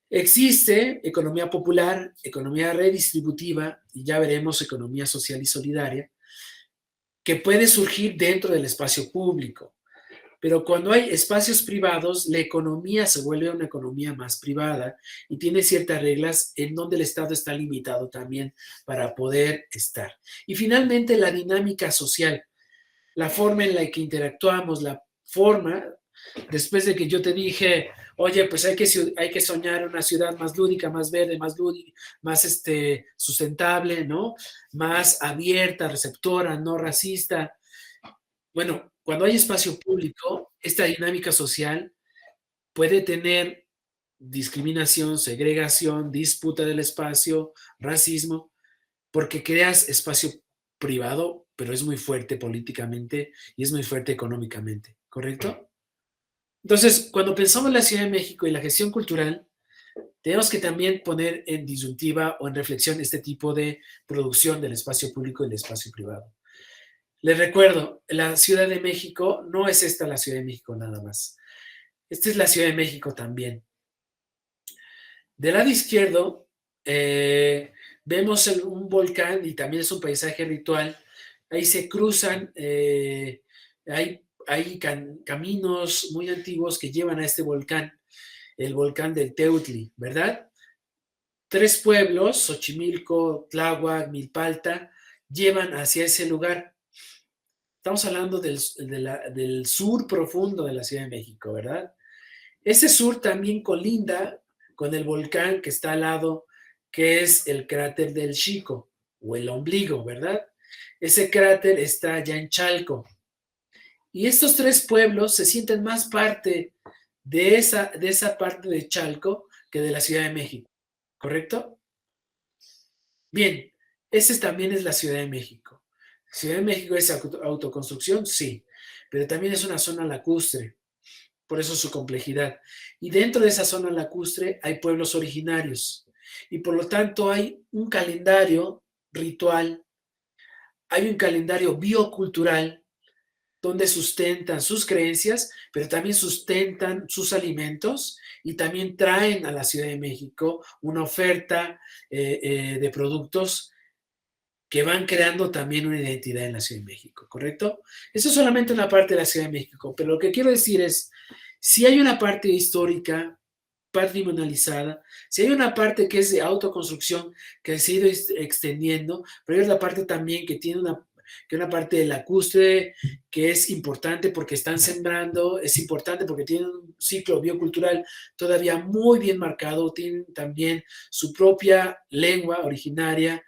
Existe economía popular, economía redistributiva, y ya veremos economía social y solidaria, que puede surgir dentro del espacio público. Pero cuando hay espacios privados, la economía se vuelve una economía más privada y tiene ciertas reglas en donde el Estado está limitado también para poder estar. Y finalmente, la dinámica social, la forma en la que interactuamos, la forma, después de que yo te dije, oye, pues hay que soñar una ciudad más lúdica, más verde, más lúdica, más sustentable, ¿no? Más abierta, receptora, no racista. Bueno, cuando hay espacio público, esta dinámica social puede tener discriminación, segregación, disputa del espacio, racismo, porque creas espacio privado, pero es muy fuerte políticamente y es muy fuerte económicamente, ¿correcto? Entonces, cuando pensamos en la Ciudad de México y la gestión cultural, tenemos que también poner en disyuntiva o en reflexión este tipo de producción del espacio público y del espacio privado. Les recuerdo, la Ciudad de México no es esta la Ciudad de México nada más. Esta es la Ciudad de México también. Del lado izquierdo vemos un volcán y también es un paisaje ritual. Ahí se cruzan, hay caminos muy antiguos que llevan a este volcán, el volcán del Teutli, ¿verdad? 3 pueblos, Xochimilco, Tláhuac, Milpalta, llevan hacia ese lugar. Estamos hablando del sur profundo de la Ciudad de México, ¿verdad? Ese sur también colinda con el volcán que está al lado, que es el cráter del Xico, o el ombligo, ¿verdad? Ese cráter está allá en Chalco. Y estos 3 pueblos se sienten más parte de esa parte de Chalco que de la Ciudad de México, ¿correcto? Bien, ese también es la Ciudad de México. Ciudad de México es autoconstrucción, sí, pero también es una zona lacustre, por eso su complejidad. Y dentro de esa zona lacustre hay pueblos originarios y por lo tanto hay un calendario ritual, hay un calendario biocultural donde sustentan sus creencias, pero también sustentan sus alimentos y también traen a la Ciudad de México una oferta de productos que van creando también una identidad en la Ciudad de México, ¿correcto? Eso es solamente una parte de la Ciudad de México, pero lo que quiero decir es, si hay una parte histórica patrimonializada, si hay una parte que es de autoconstrucción, que se ha ido extendiendo, pero hay otra parte también que tiene una parte de lacustre que es importante porque están sembrando, es importante porque tienen un ciclo biocultural todavía muy bien marcado, tienen también su propia lengua originaria,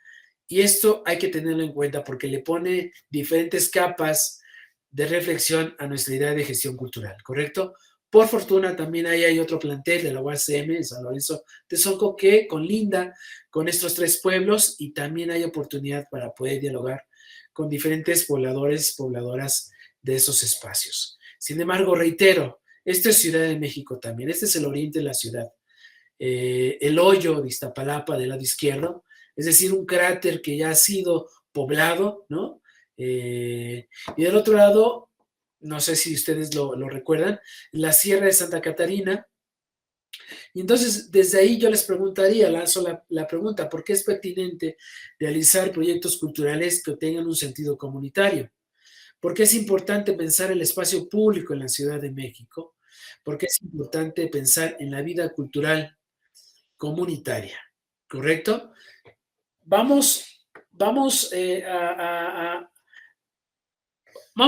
y esto hay que tenerlo en cuenta porque le pone diferentes capas de reflexión a nuestra idea de gestión cultural, ¿correcto? Por fortuna también ahí hay otro plantel de la UACM, San Lorenzo de Sonco, que colinda con estos 3 pueblos y también hay oportunidad para poder dialogar con diferentes pobladores, pobladoras de esos espacios. Sin embargo, reitero, esta es Ciudad de México también, este es el oriente de la ciudad. El hoyo de Iztapalapa del lado izquierdo, es decir, un cráter que ya ha sido poblado, ¿no? Y del otro lado, no sé si ustedes lo recuerdan, la Sierra de Santa Catarina, Y entonces, desde ahí yo les preguntaría, lanzo la pregunta, ¿por qué es pertinente realizar proyectos culturales que tengan un sentido comunitario? ¿Por qué es importante pensar el espacio público en la Ciudad de México? ¿Por qué es importante pensar en la vida cultural comunitaria? ¿Correcto? Vamos vamos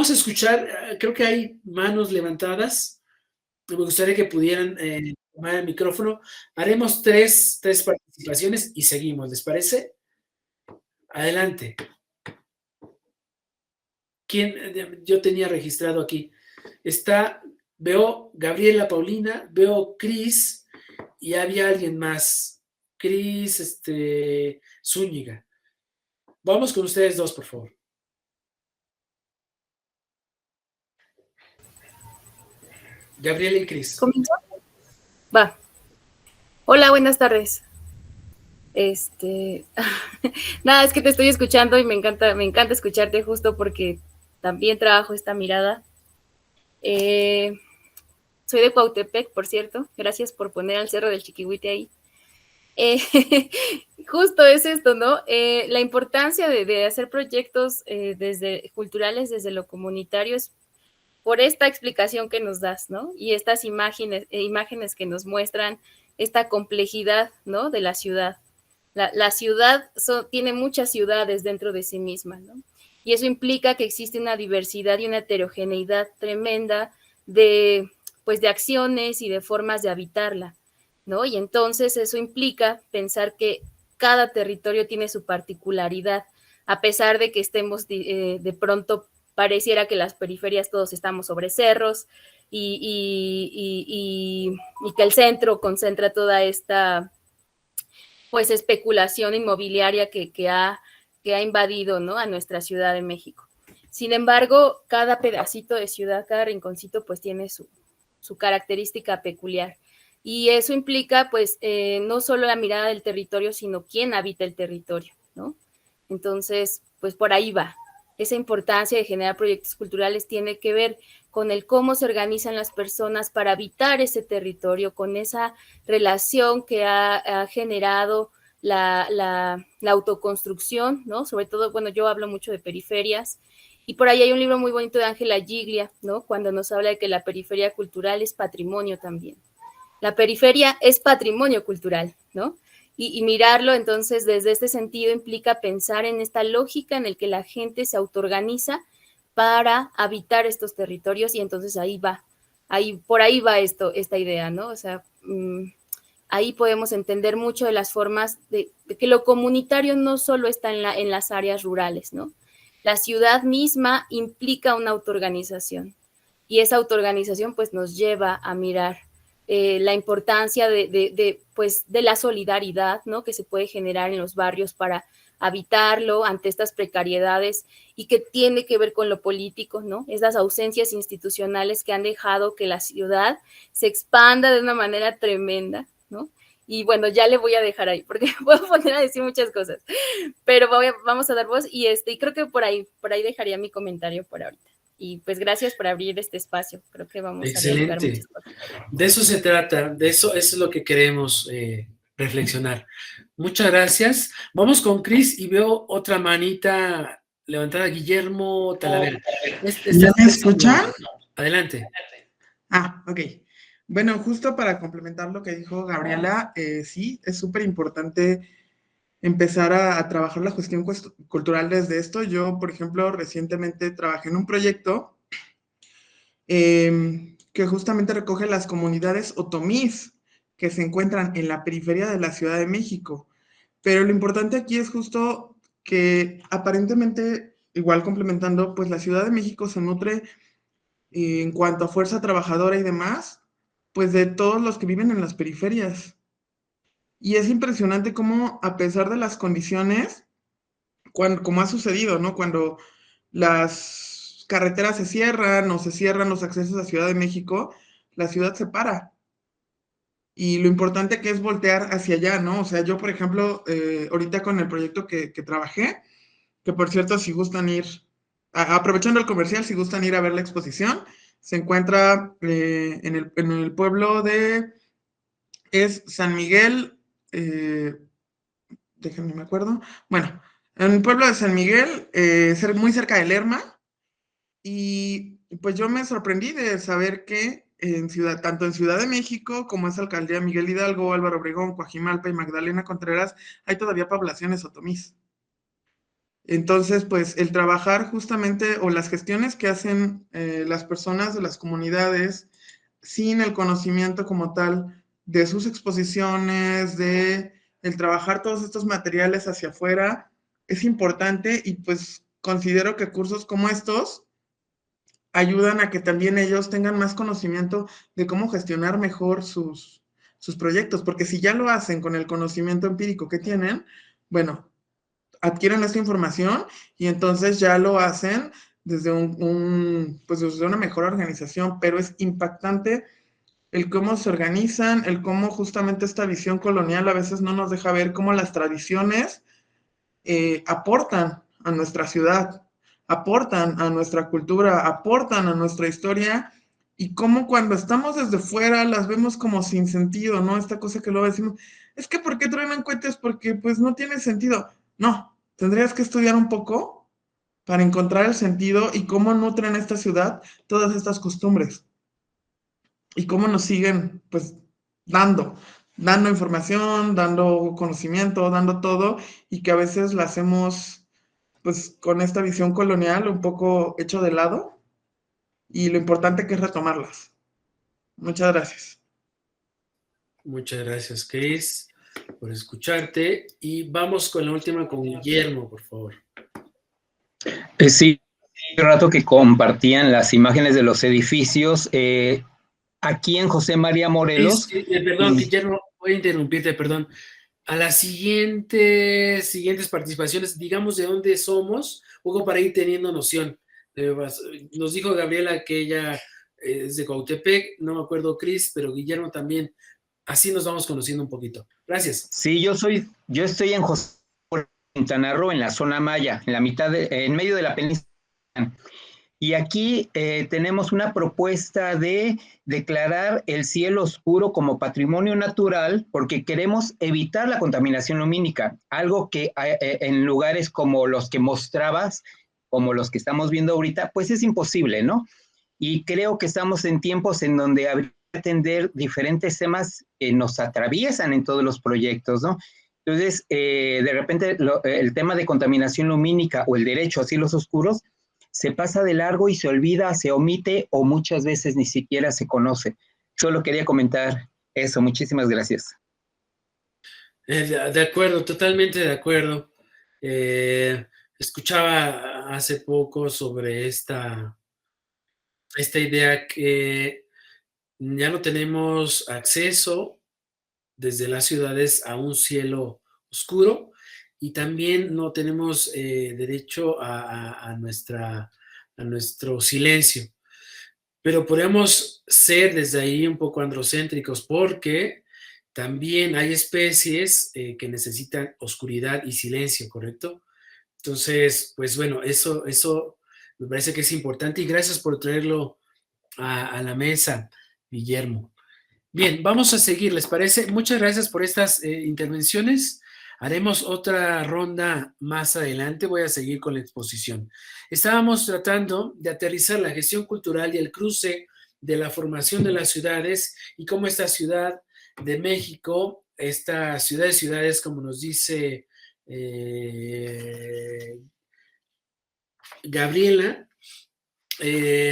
a escuchar, creo que hay manos levantadas. Me gustaría que pudieran tomar el micrófono. Haremos tres participaciones y seguimos, ¿les parece? Adelante. ¿Quién? Yo tenía registrado aquí. Veo Gabriela Paulina, veo Cris y había alguien más. Cris, Zúñiga. Vamos con ustedes dos, por favor. Gabriela y Cris. ¿Comenzó? Va. Hola, buenas tardes. Nada, es que te estoy escuchando y me encanta escucharte justo porque también trabajo esta mirada. Soy de Cuautepec, por cierto. Gracias por poner al Cerro del Chiquihuite ahí. Justo es esto, ¿no? La importancia de hacer proyectos culturales desde lo comunitario es por esta explicación que nos das, ¿no? Y estas imágenes que nos muestran esta complejidad, ¿no? De la ciudad. La ciudad tiene muchas ciudades dentro de sí misma, ¿no? Y eso implica que existe una diversidad y una heterogeneidad tremenda de acciones y de formas de habitarla, ¿no? Y entonces eso implica pensar que cada territorio tiene su particularidad, a pesar de que estemos de pronto pareciera que las periferias todos estamos sobre cerros y que el centro concentra toda esta especulación inmobiliaria que ha invadido, ¿no? A nuestra Ciudad de México. Sin embargo, cada pedacito de ciudad, cada rinconcito, pues tiene su característica peculiar. Y eso implica, no solo la mirada del territorio, sino quién habita el territorio, ¿no? Entonces, pues por ahí va. Esa importancia de generar proyectos culturales tiene que ver con el cómo se organizan las personas para habitar ese territorio, con esa relación que ha generado la autoconstrucción, ¿no? Sobre todo, bueno, yo hablo mucho de periferias, y por ahí hay un libro muy bonito de Ángela Giglia, ¿no? Cuando nos habla de que la periferia cultural es patrimonio también. La periferia es patrimonio cultural, ¿no? Y mirarlo entonces desde este sentido implica pensar en esta lógica en el que la gente se autoorganiza para habitar estos territorios, y entonces por ahí va esta idea, ¿no? O sea, ahí podemos entender mucho de las formas de que lo comunitario no solo está en las áreas rurales, ¿no? La ciudad misma implica una autoorganización, y esa autoorganización pues nos lleva a mirar la importancia de la solidaridad, ¿no? Que se puede generar en los barrios para habitarlo ante estas precariedades, y que tiene que ver con lo político, ¿no? Esas ausencias institucionales que han dejado que la ciudad se expanda de una manera tremenda, ¿no? Y bueno, ya le voy a dejar ahí, porque puedo poner a decir muchas cosas, pero vamos a dar voz, y creo que por ahí dejaría mi comentario por ahorita. Y pues gracias por abrir este espacio. Creo que vamos a dialogar muchas cosas. De eso se trata, eso es lo que queremos reflexionar. Muchas gracias. Vamos con Cris y veo otra manita levantada, Guillermo Talavera. ¿Ya me escuchan? Adelante. Ok. Bueno, justo para complementar lo que dijo Gabriela, sí, es súper importante empezar a trabajar la gestión cultural desde esto. Yo, por ejemplo, recientemente trabajé en un proyecto que justamente recoge las comunidades otomís que se encuentran en la periferia de la Ciudad de México. Pero lo importante aquí es justo que aparentemente, igual complementando, pues la Ciudad de México se nutre en cuanto a fuerza trabajadora y demás, pues de todos los que viven en las periferias. Y es impresionante cómo, a pesar de las condiciones, como ha sucedido, ¿no? Cuando las carreteras se cierran o se cierran los accesos a Ciudad de México, la ciudad se para. Y lo importante que es voltear hacia allá, ¿no? O sea, yo, por ejemplo, ahorita con el proyecto que trabajé, que por cierto, si gustan ir, aprovechando el comercial, si gustan ir a ver la exposición, se encuentra en el pueblo de es San Miguel, déjenme me acuerdo, bueno, en el pueblo de San Miguel, muy cerca de Lerma, y pues yo me sorprendí de saber que tanto en Ciudad de México como es Alcaldía Miguel Hidalgo, Álvaro Obregón, Coajimalpa y Magdalena Contreras, hay todavía poblaciones otomís. Entonces, pues el trabajar justamente o las gestiones que hacen las personas de las comunidades sin el conocimiento como tal de sus exposiciones, de el trabajar todos estos materiales hacia afuera, es importante y pues considero que cursos como estos ayudan a que también ellos tengan más conocimiento de cómo gestionar mejor sus proyectos, porque si ya lo hacen con el conocimiento empírico que tienen, bueno, adquieren esta información y entonces ya lo hacen desde pues desde una mejor organización, pero es impactante el cómo se organizan, el cómo justamente esta visión colonial a veces no nos deja ver cómo las tradiciones aportan a nuestra ciudad, aportan a nuestra cultura, aportan a nuestra historia y cómo cuando estamos desde fuera las vemos como sin sentido, ¿no? Esta cosa que luego decimos, es que ¿por qué truenan cohetes? Porque pues no tiene sentido. No, tendrías que estudiar un poco para encontrar el sentido y cómo nutren esta ciudad todas estas costumbres y cómo nos siguen pues dando información, dando conocimiento, dando todo y que a veces la hacemos pues con esta visión colonial un poco hecho de lado y lo importante que es retomarlas. Muchas gracias. Muchas gracias, Chris, por escucharte. Y vamos con la última con Guillermo, por favor. Sí, hace rato que compartían las imágenes de los edificios. Aquí en José María Morelos. Perdón, Guillermo, voy a interrumpirte, perdón. A las siguientes participaciones, digamos de dónde somos, poco para ir teniendo noción. Nos dijo Gabriela que ella es de Cuautepec, no me acuerdo Cris, pero Guillermo también. Así nos vamos conociendo un poquito. Gracias. Sí, yo estoy en José Quintana Roo, en la zona maya, en medio de la península. Y aquí tenemos una propuesta de declarar el cielo oscuro como patrimonio natural porque queremos evitar la contaminación lumínica, algo que en lugares como los que mostrabas, como los que estamos viendo ahorita, pues es imposible, ¿no? Y creo que estamos en tiempos en donde habría que atender diferentes temas que nos atraviesan en todos los proyectos, ¿no? Entonces, de repente, el tema de contaminación lumínica o el derecho a cielos oscuros se pasa de largo y se olvida, se omite o muchas veces ni siquiera se conoce. Solo quería comentar eso. Muchísimas gracias. De acuerdo, totalmente de acuerdo. Escuchaba hace poco sobre esta idea que ya no tenemos acceso desde las ciudades a un cielo oscuro y también no tenemos derecho a nuestro silencio. Pero podemos ser desde ahí un poco androcéntricos porque también hay especies que necesitan oscuridad y silencio, ¿correcto? Entonces, pues bueno, eso me parece que es importante y gracias por traerlo a la mesa, Guillermo. Bien, vamos a seguir, ¿les parece? Muchas gracias por estas intervenciones. Haremos otra ronda más adelante. Voy a seguir con la exposición. Estábamos tratando de aterrizar la gestión cultural y el cruce de la formación de las ciudades y cómo esta ciudad de México, esta ciudad de ciudades, como nos dice Gabriela,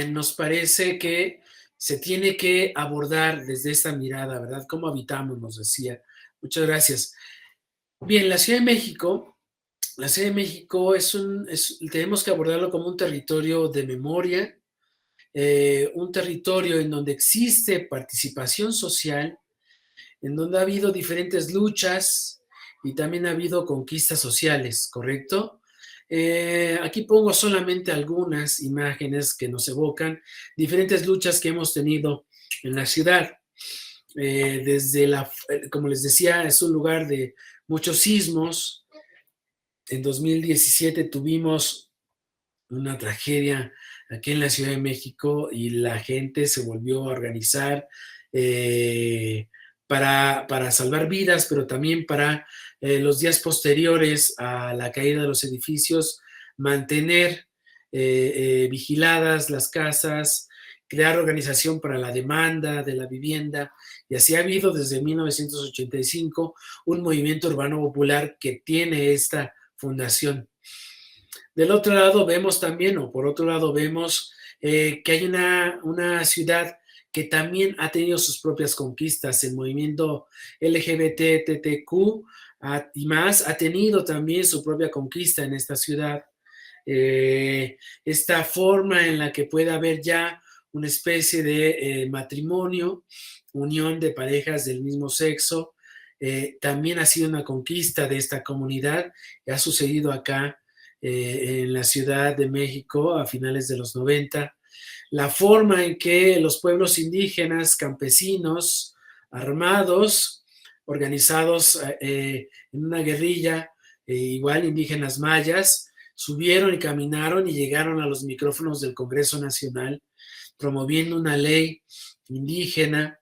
nos parece que se tiene que abordar desde esta mirada, ¿verdad? ¿Cómo habitamos? Nos decía. Muchas gracias. Bien, la Ciudad de México tenemos que abordarlo como un territorio de memoria, un territorio en donde existe participación social, en donde ha habido diferentes luchas y también ha habido conquistas sociales, ¿correcto? Aquí pongo solamente algunas imágenes que nos evocan diferentes luchas que hemos tenido en la ciudad. Como les decía, es un lugar de muchos sismos. En 2017 tuvimos una tragedia aquí en la Ciudad de México y la gente se volvió a organizar para salvar vidas, pero también para los días posteriores a la caída de los edificios, mantener vigiladas las casas, crear organización para la demanda de la vivienda, y así ha habido desde 1985 un movimiento urbano popular que tiene esta fundación. Del otro lado vemos también, o por otro lado vemos que hay una ciudad que también ha tenido sus propias conquistas. El movimiento LGBTTQ y más ha tenido también su propia conquista en esta ciudad. Esta forma en la que puede haber ya una especie de matrimonio, unión de parejas del mismo sexo, también ha sido una conquista de esta comunidad y ha sucedido acá en la Ciudad de México a finales de los 90. La forma en que los pueblos indígenas, campesinos, armados, organizados en una guerrilla, igual indígenas mayas, subieron y caminaron y llegaron a los micrófonos del Congreso Nacional promoviendo una ley indígena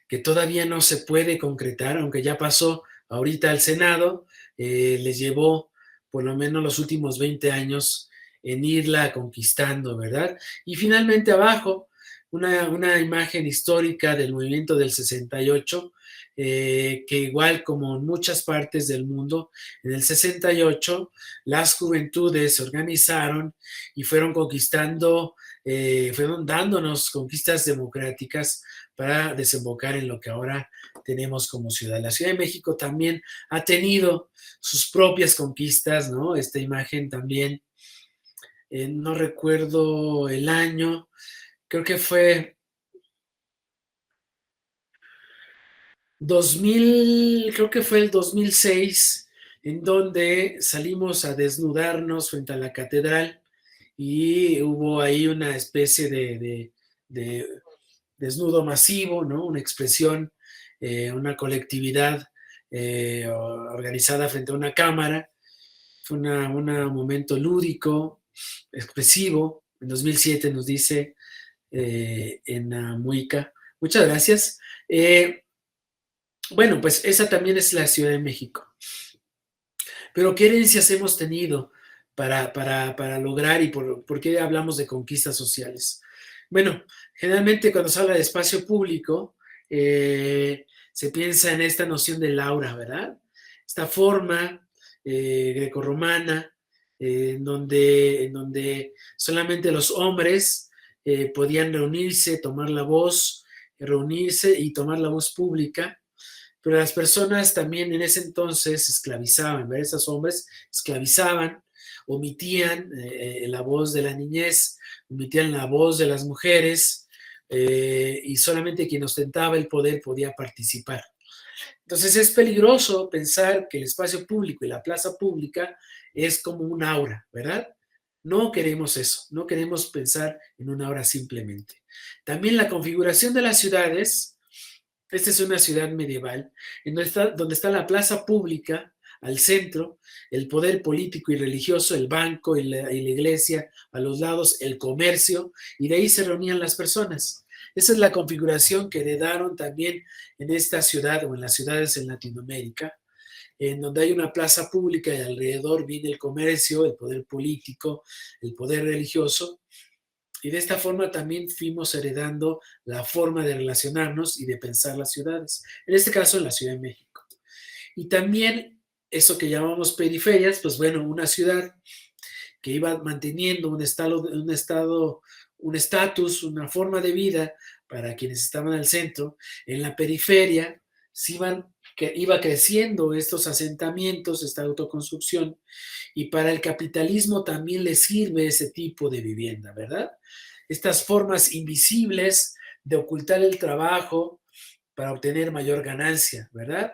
que todavía no se puede concretar, aunque ya pasó ahorita al Senado, les llevó por lo menos los últimos 20 años en irla conquistando, ¿verdad? Y finalmente abajo, una imagen histórica del movimiento del 68, que igual como en muchas partes del mundo, en el 68 las juventudes se organizaron y fueron conquistando, fueron dándonos conquistas democráticas para desembocar en lo que ahora tenemos como ciudad. La Ciudad de México también ha tenido sus propias conquistas, ¿no? Esta imagen también, no recuerdo el año, creo que fue 2000, creo que fue el 2006, en donde salimos a desnudarnos frente a la catedral y hubo ahí una especie de desnudo masivo, ¿no? Una expresión, una colectividad organizada frente a una cámara. Fue un momento lúdico, expresivo. En 2007 nos dice en Muica. Muchas gracias. Bueno, pues esa también es la Ciudad de México. Pero ¿qué herencias hemos tenido para lograr y por qué hablamos de conquistas sociales? Bueno, generalmente cuando se habla de espacio público, se piensa en esta noción del aura, ¿verdad? Esta forma grecorromana en donde solamente los hombres podían reunirse, tomar la voz, reunirse y tomar la voz pública, pero las personas también en ese entonces esclavizaban, ¿verdad? Esos hombres esclavizaban, omitían la voz de la niñez, omitían la voz de las mujeres, y solamente quien ostentaba el poder podía participar. Entonces es peligroso pensar que el espacio público y la plaza pública es como un aura, ¿verdad? No queremos eso, no queremos pensar en un aura simplemente. También la configuración de las ciudades, esta es una ciudad medieval, en donde está la plaza pública al centro, el poder político y religioso, el banco y la iglesia a los lados, el comercio, y de ahí se reunían las personas. Esa es la configuración que heredaron también en esta ciudad o en las ciudades en Latinoamérica, en donde hay una plaza pública y alrededor viene el comercio, el poder político, el poder religioso, y de esta forma también fuimos heredando la forma de relacionarnos y de pensar las ciudades, en este caso en la Ciudad de México. Y también eso que llamamos periferias, pues bueno, una ciudad que iba manteniendo un estatus, una forma de vida para quienes estaban al centro. En la periferia iba creciendo estos asentamientos, esta autoconstrucción, y para el capitalismo también le sirve ese tipo de vivienda, ¿verdad? Estas formas invisibles de ocultar el trabajo para obtener mayor ganancia, ¿verdad?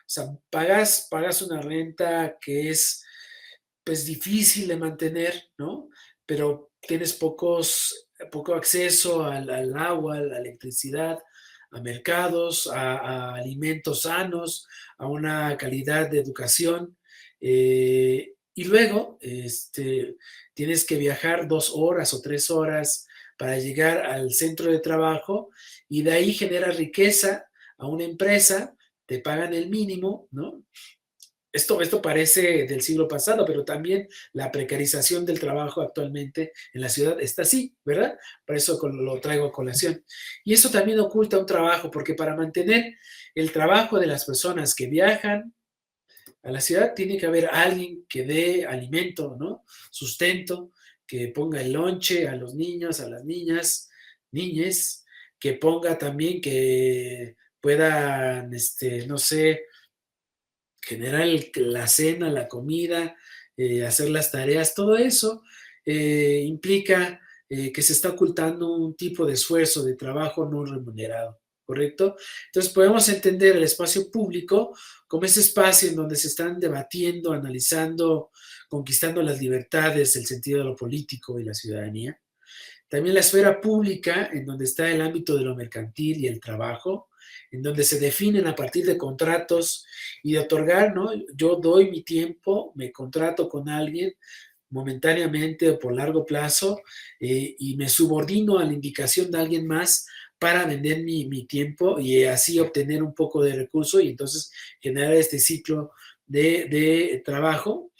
O sea, pagas una renta que es pues difícil de mantener, ¿no? Pero tienes poco acceso al agua, a la electricidad, a mercados, a alimentos sanos, a una calidad de educación. Y luego tienes que viajar 2 horas o 3 horas para llegar al centro de trabajo y de ahí genera riqueza a una empresa, te pagan el mínimo, ¿no? Esto parece del siglo pasado, pero también la precarización del trabajo actualmente en la ciudad está así, ¿verdad? Por eso lo traigo a colación. Y eso también oculta un trabajo, porque para mantener el trabajo de las personas que viajan a la ciudad tiene que haber alguien que dé alimento, ¿no? Sustento, que ponga el lonche a los niños, a las niñas, niñes, que ponga también que puedan, no sé, generar la cena, la comida, hacer las tareas, todo eso implica que se está ocultando un tipo de esfuerzo, de trabajo no remunerado, ¿correcto? Entonces podemos entender el espacio público como ese espacio en donde se están debatiendo, analizando, conquistando las libertades, el sentido de lo político y la ciudadanía. También la esfera pública, en donde está el ámbito de lo mercantil y el trabajo, en donde se definen a partir de contratos y de otorgar, ¿no? Yo doy mi tiempo, me contrato con alguien momentáneamente o por largo plazo y me subordino a la indicación de alguien más para vender mi tiempo y así obtener un poco de recurso y entonces generar este ciclo de trabajo.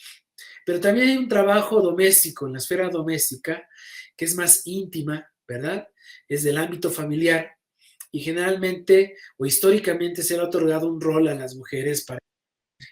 Pero también hay un trabajo doméstico, en la esfera doméstica, que es más íntima, ¿verdad? Es del ámbito familiar y generalmente o históricamente se le ha otorgado un rol a las mujeres para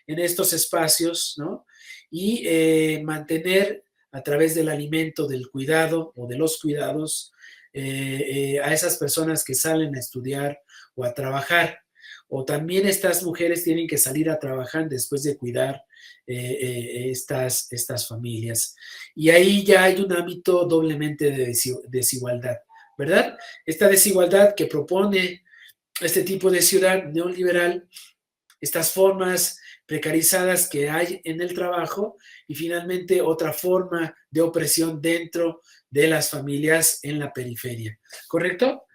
en estos espacios, ¿no? Y mantener a través del alimento, del cuidado o de los cuidados a esas personas que salen a estudiar o a trabajar. O también estas mujeres tienen que salir a trabajar después de cuidar estas familias. Y ahí ya hay un ámbito doblemente de desigualdad, ¿verdad? Esta desigualdad que propone este tipo de ciudad neoliberal, estas formas precarizadas que hay en el trabajo y finalmente otra forma de opresión dentro de las familias en la periferia, ¿correcto?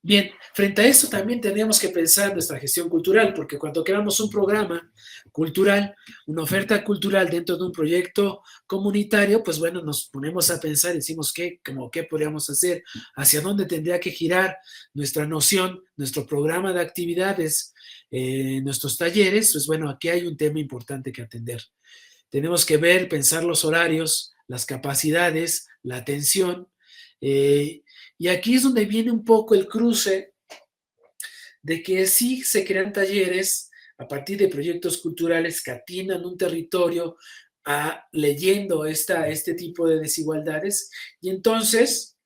Bien, frente a esto también tenemos que pensar nuestra gestión cultural, porque cuando creamos un programa cultural, una oferta cultural dentro de un proyecto comunitario, pues bueno, nos ponemos a pensar y decimos qué podríamos hacer, hacia dónde tendría que girar nuestra noción, nuestro programa de actividades, nuestros talleres, pues bueno, aquí hay un tema importante que atender. Tenemos que ver, pensar los horarios, las capacidades, la atención, y aquí es donde viene un poco el cruce de que sí se crean talleres a partir de proyectos culturales que atiendan un territorio leyendo este tipo de desigualdades. Y entonces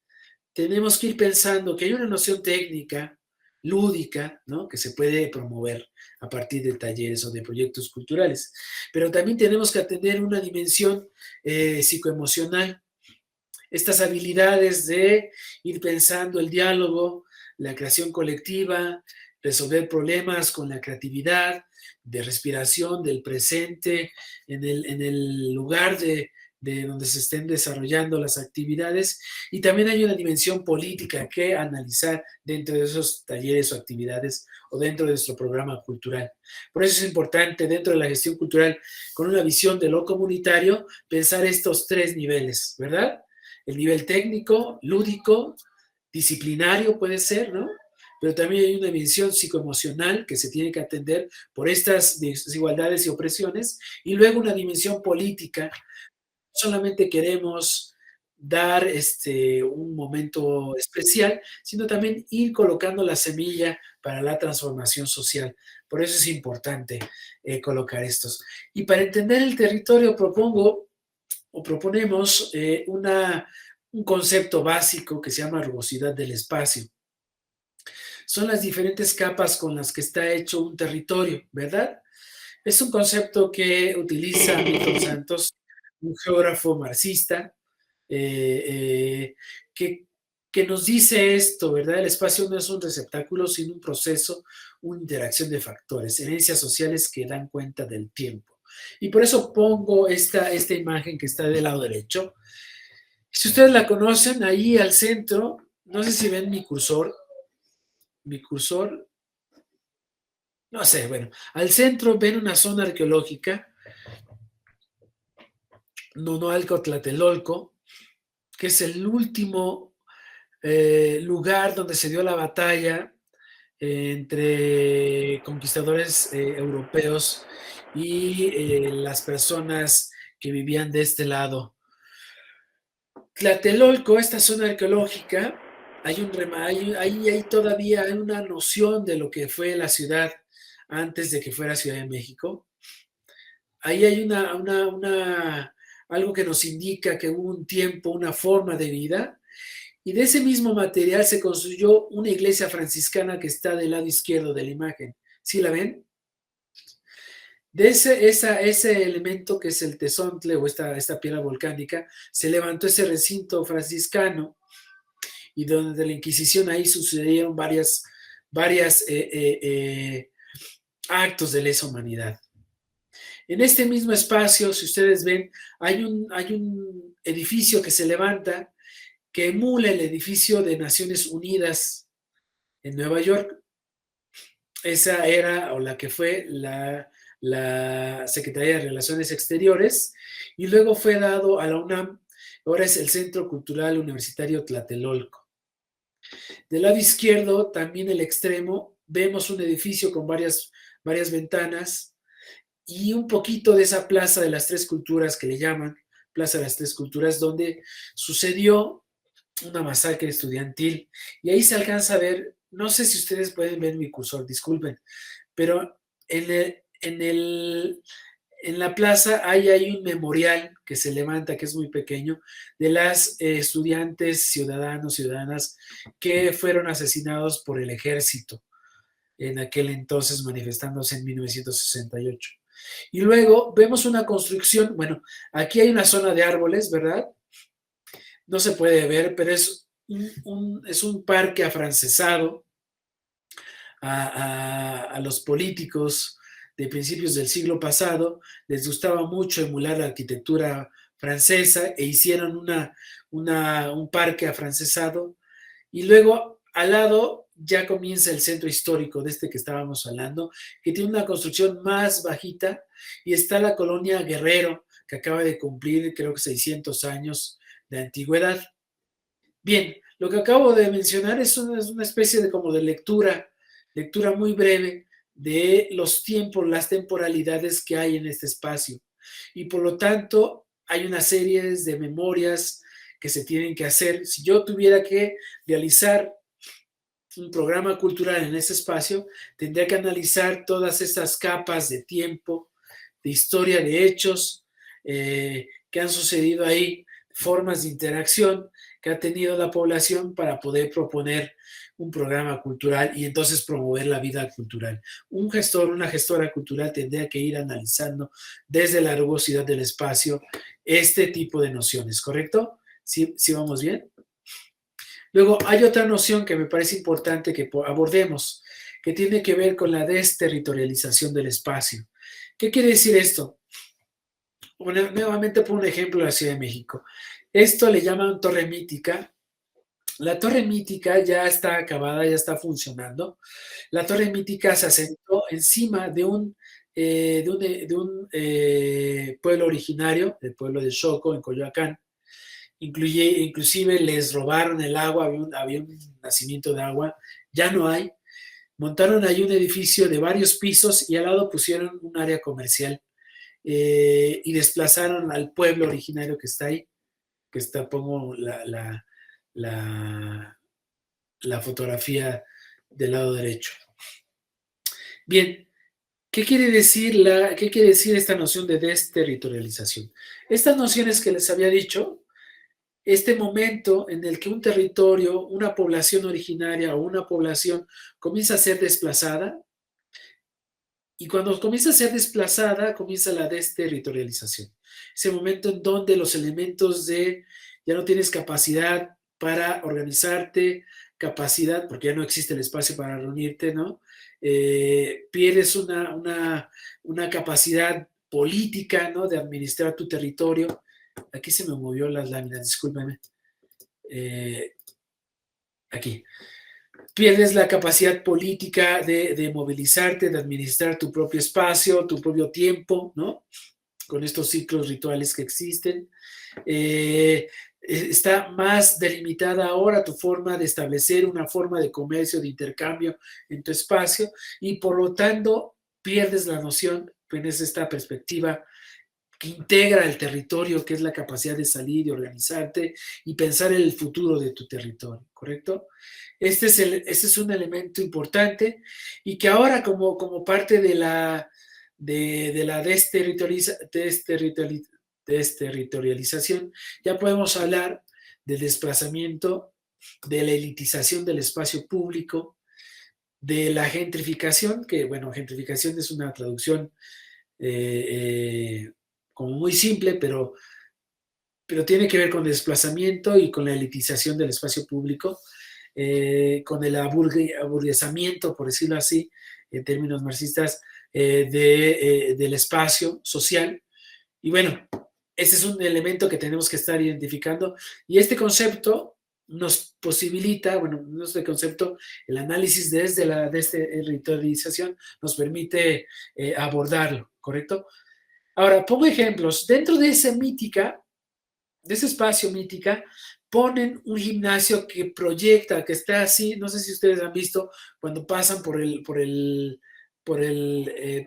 tenemos que ir pensando que hay una noción técnica, lúdica, ¿no? Que se puede promover a partir de talleres o de proyectos culturales. Pero también tenemos que atender una dimensión psicoemocional, estas habilidades de ir pensando el diálogo, la creación colectiva, resolver problemas con la creatividad, de respiración, del presente, en el lugar de donde se estén desarrollando las actividades. Y también hay una dimensión política que analizar dentro de esos talleres o actividades o dentro de nuestro programa cultural. Por eso es importante dentro de la gestión cultural, con una visión de lo comunitario, pensar estos tres niveles, ¿verdad? El nivel técnico, lúdico, disciplinario puede ser, ¿no? Pero también hay una dimensión psicoemocional que se tiene que atender por estas desigualdades y opresiones, y luego una dimensión política. Solamente queremos dar un momento especial, sino también ir colocando la semilla para la transformación social. Por eso es importante colocar estos. Y para entender el territorio proponemos un concepto básico que se llama rugosidad del espacio. Son las diferentes capas con las que está hecho un territorio, ¿verdad? Es un concepto que utiliza Milton Santos, un geógrafo marxista, que nos dice esto, ¿verdad? El espacio no es un receptáculo, sino un proceso, una interacción de factores, herencias sociales que dan cuenta del tiempo. Y por eso pongo esta imagen que está del lado derecho. Si ustedes la conocen, ahí al centro, no sé si ven mi cursor, no sé, bueno, al centro ven una zona arqueológica, Nonoalco-Tlatelolco, que es el último lugar donde se dio la batalla entre conquistadores europeos y las personas que vivían de este lado. Tlatelolco, esta zona arqueológica, hay todavía hay una noción de lo que fue la ciudad antes de que fuera Ciudad de México. Ahí hay algo que nos indica que hubo un tiempo, una forma de vida, y de ese mismo material se construyó una iglesia franciscana que está del lado izquierdo de la imagen. ¿Sí la ven? De ese elemento que es el tezontle o esta piedra volcánica, se levantó ese recinto franciscano y donde la Inquisición ahí sucedieron varias actos de lesa humanidad. En este mismo espacio, si ustedes ven, hay un edificio que se levanta que emula el edificio de Naciones Unidas en Nueva York. Esa era, o la que fue la Secretaría de Relaciones Exteriores, y luego fue dado a la UNAM, ahora es el Centro Cultural Universitario Tlatelolco. Del lado izquierdo, también el extremo, vemos un edificio con varias ventanas y un poquito de esa Plaza de las Tres Culturas que le llaman, Plaza de las Tres Culturas, donde sucedió una masacre estudiantil, y ahí se alcanza a ver, no sé si ustedes pueden ver mi cursor, disculpen, pero en la plaza hay un memorial que se levanta, que es muy pequeño, de las estudiantes, ciudadanas que fueron asesinados por el ejército en aquel entonces, manifestándose en 1968. Y luego vemos una construcción, bueno, aquí hay una zona de árboles, ¿verdad? No se puede ver, pero es un parque afrancesado a los políticos de principios del siglo pasado. Les gustaba mucho emular la arquitectura francesa e hicieron un parque afrancesado. Y luego al lado ya comienza el centro histórico de este que estábamos hablando, que tiene una construcción más bajita, y está la colonia Guerrero, que acaba de cumplir creo que 600 años de antigüedad. Bien, lo que acabo de mencionar es una especie de como de lectura muy breve de los tiempos, las temporalidades que hay en este espacio. Y por lo tanto, hay una serie de memorias que se tienen que hacer. Si yo tuviera que realizar un programa cultural en ese espacio, tendría que analizar todas estas capas de tiempo, de historia, de hechos que han sucedido ahí, formas de interacción que ha tenido la población para poder proponer un programa cultural y entonces promover la vida cultural. Un gestor, una gestora cultural tendría que ir analizando desde la rugosidad del espacio este tipo de nociones, ¿correcto? ¿Sí vamos bien? Luego hay otra noción que me parece importante que abordemos, que tiene que ver con la desterritorialización del espacio. ¿Qué quiere decir esto? Bueno, nuevamente por un ejemplo de la Ciudad de México. Esto le llaman torre mítica. La torre mítica ya está acabada, ya está funcionando. La torre mítica se asentó encima de un pueblo originario, del pueblo de Xoco, en Coyoacán. Inclusive les robaron el agua, había un nacimiento de agua, ya no hay. Montaron ahí un edificio de varios pisos y al lado pusieron un área comercial y desplazaron al pueblo originario que está ahí, que está, pongo la fotografía del lado derecho. Bien, ¿qué quiere decir esta noción de desterritorialización? Estas nociones que les había dicho, este momento en el que un territorio, una población originaria o una población comienza a ser desplazada, y cuando comienza a ser desplazada, comienza la desterritorialización. Ese momento en donde los elementos ya no tienes capacidad para organizarte, capacidad, porque ya no existe el espacio para reunirte, ¿no? Pierdes una capacidad política, ¿no? De administrar tu territorio. Aquí se me movió las láminas, discúlpenme. Aquí. Pierdes la capacidad política de movilizarte, de administrar tu propio espacio, tu propio tiempo, ¿no? Con estos ciclos rituales que existen. está más delimitada ahora tu forma de establecer una forma de comercio, de intercambio en tu espacio, y por lo tanto pierdes la noción, tienes esta perspectiva que integra el territorio, que es la capacidad de salir y organizarte y pensar en el futuro de tu territorio, ¿correcto? Este es un elemento importante y que ahora como parte de la desterritorialización, ya podemos hablar del desplazamiento, de la elitización del espacio público, de la gentrificación, que bueno, gentrificación es una traducción como muy simple, pero tiene que ver con el desplazamiento y con la elitización del espacio público, con el aburguesamiento, por decirlo así, en términos marxistas, del espacio social. Y bueno, ese es un elemento que tenemos que estar identificando, y este concepto nos posibilita, bueno, nuestro concepto, el análisis desde la desterritorialización nos permite abordarlo, ¿correcto? Ahora, pongo ejemplos. Dentro de esa mítica, de ese espacio mítica, ponen un gimnasio que proyecta, que está así, no sé si ustedes han visto cuando pasan por el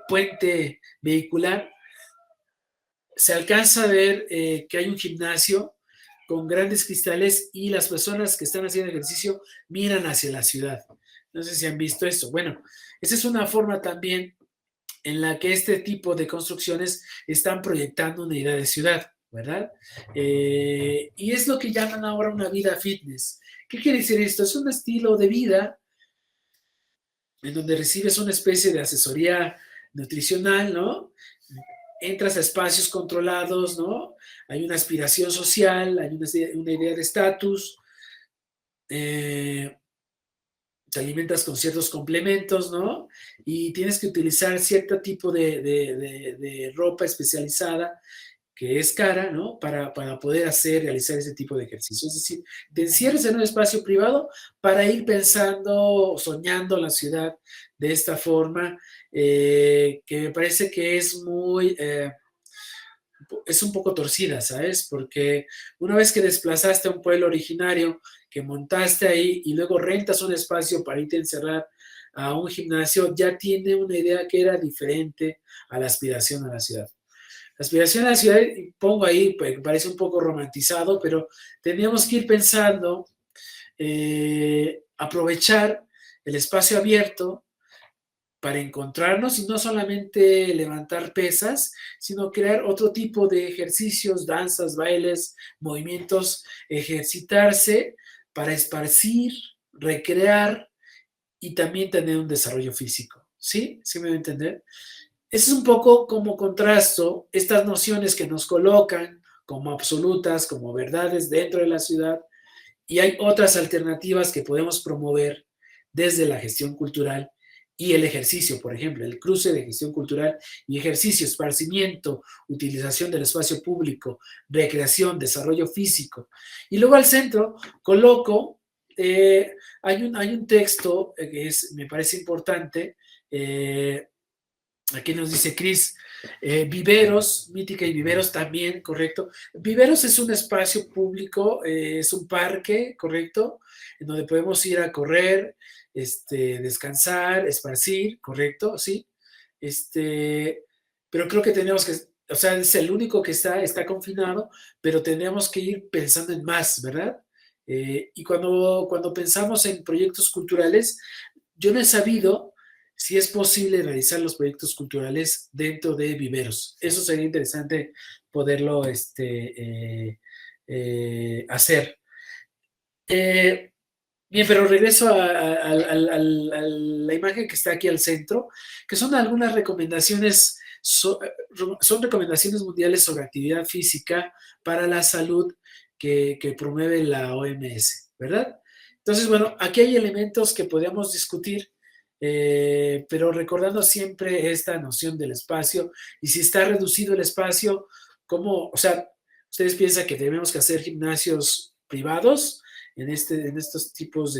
puente vehicular, se alcanza a ver que hay un gimnasio con grandes cristales y las personas que están haciendo ejercicio miran hacia la ciudad. No sé si han visto esto. Bueno, esa es una forma también en la que este tipo de construcciones están proyectando una idea de ciudad, ¿verdad? Y es lo que llaman ahora una vida fitness. ¿Qué quiere decir esto? Es un estilo de vida en donde recibes una especie de asesoría nutricional, ¿no? Entras a espacios controlados, ¿no? Hay una aspiración social, hay una idea de estatus, te alimentas con ciertos complementos, ¿no? Y tienes que utilizar cierto tipo de ropa especializada que es cara, ¿no? Para poder realizar ese tipo de ejercicio. Es decir, te encierras en un espacio privado para ir pensando, soñando la ciudad de esta forma, que me parece que es es un poco torcida, ¿sabes? Porque una vez que desplazaste a un pueblo originario, que montaste ahí y luego rentas un espacio para irte a encerrar a un gimnasio, ya tiene una idea que era diferente a la aspiración a la ciudad. La aspiración a la ciudad, pongo ahí, pues, parece un poco romantizado, pero teníamos que ir pensando, aprovechar el espacio abierto para encontrarnos y no solamente levantar pesas, sino crear otro tipo de ejercicios, danzas, bailes, movimientos, ejercitarse para esparcir, recrear y también tener un desarrollo físico. ¿Sí? ¿Sí me voy a entender? Ese es un poco como contrasto estas nociones que nos colocan como absolutas, como verdades dentro de la ciudad, y hay otras alternativas que podemos promover desde la gestión cultural y el ejercicio, por ejemplo, el cruce de gestión cultural y ejercicio, esparcimiento, utilización del espacio público, recreación, desarrollo físico. Y luego al centro coloco, hay un texto que me parece importante, aquí nos dice Cris, Viveros, Mítica y Viveros también, correcto. Viveros es un espacio público, es un parque, correcto, en donde podemos ir a correr, descansar, esparcir, correcto, sí. Pero creo que tenemos que, o sea, es el único que está confinado, pero tenemos que ir pensando en más, ¿verdad? Y cuando pensamos en proyectos culturales, yo no he sabido si es posible realizar los proyectos culturales dentro de viveros. Eso sería interesante poderlo hacer. Bien, pero regreso a la imagen que está aquí al centro, que son algunas recomendaciones, son recomendaciones mundiales sobre actividad física para la salud que promueve la OMS, ¿verdad? Entonces, bueno, aquí hay elementos que podemos discutir, pero recordando siempre esta noción del espacio, y si está reducido el espacio, ¿cómo? O sea, ¿ustedes piensan que tenemos que hacer gimnasios privados en estos tipos o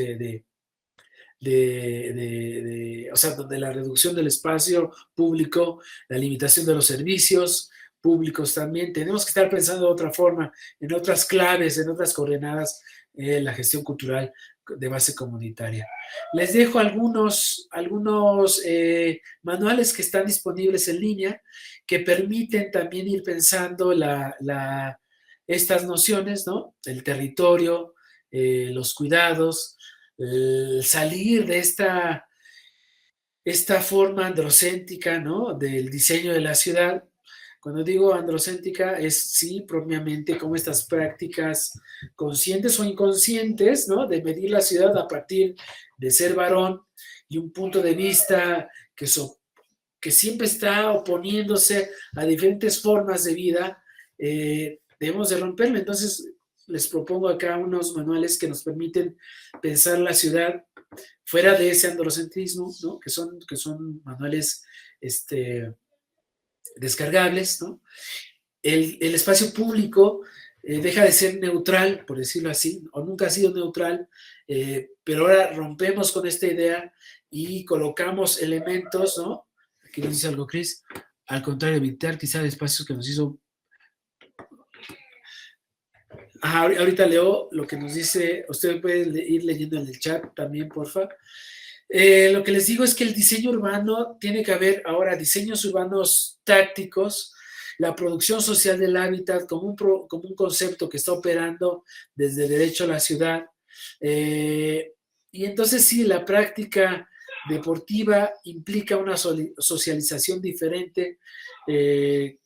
sea, donde la reducción del espacio público, la limitación de los servicios, públicos también. Tenemos que estar pensando de otra forma, en otras claves, en otras coordenadas, la gestión cultural de base comunitaria. Les dejo algunos manuales que están disponibles en línea que permiten también ir pensando estas nociones, ¿no? El territorio, los cuidados, salir de esta forma androcéntrica, ¿no? Del diseño de la ciudad. Cuando digo androcéntrica es, sí, propiamente como estas prácticas conscientes o inconscientes, ¿no? De medir la ciudad a partir de ser varón y un punto de vista que siempre está oponiéndose a diferentes formas de vida, debemos de romperlo. Entonces, les propongo acá unos manuales que nos permiten pensar la ciudad fuera de ese androcentrismo, ¿no? Que son manuales descargables, ¿no? El espacio público deja de ser neutral, por decirlo así, o nunca ha sido neutral, pero ahora rompemos con esta idea y colocamos elementos, ¿no? Aquí nos dice algo Cris, al contrario, evitar quizá espacios que nos hizo... ahorita leo lo que nos dice, usted puede ir leyendo en el chat también, porfa. Lo que les digo es que el diseño urbano tiene que haber ahora diseños urbanos tácticos, la producción social del hábitat como un concepto que está operando desde derecho a la ciudad. Y entonces sí, la práctica deportiva implica una socialización diferente, que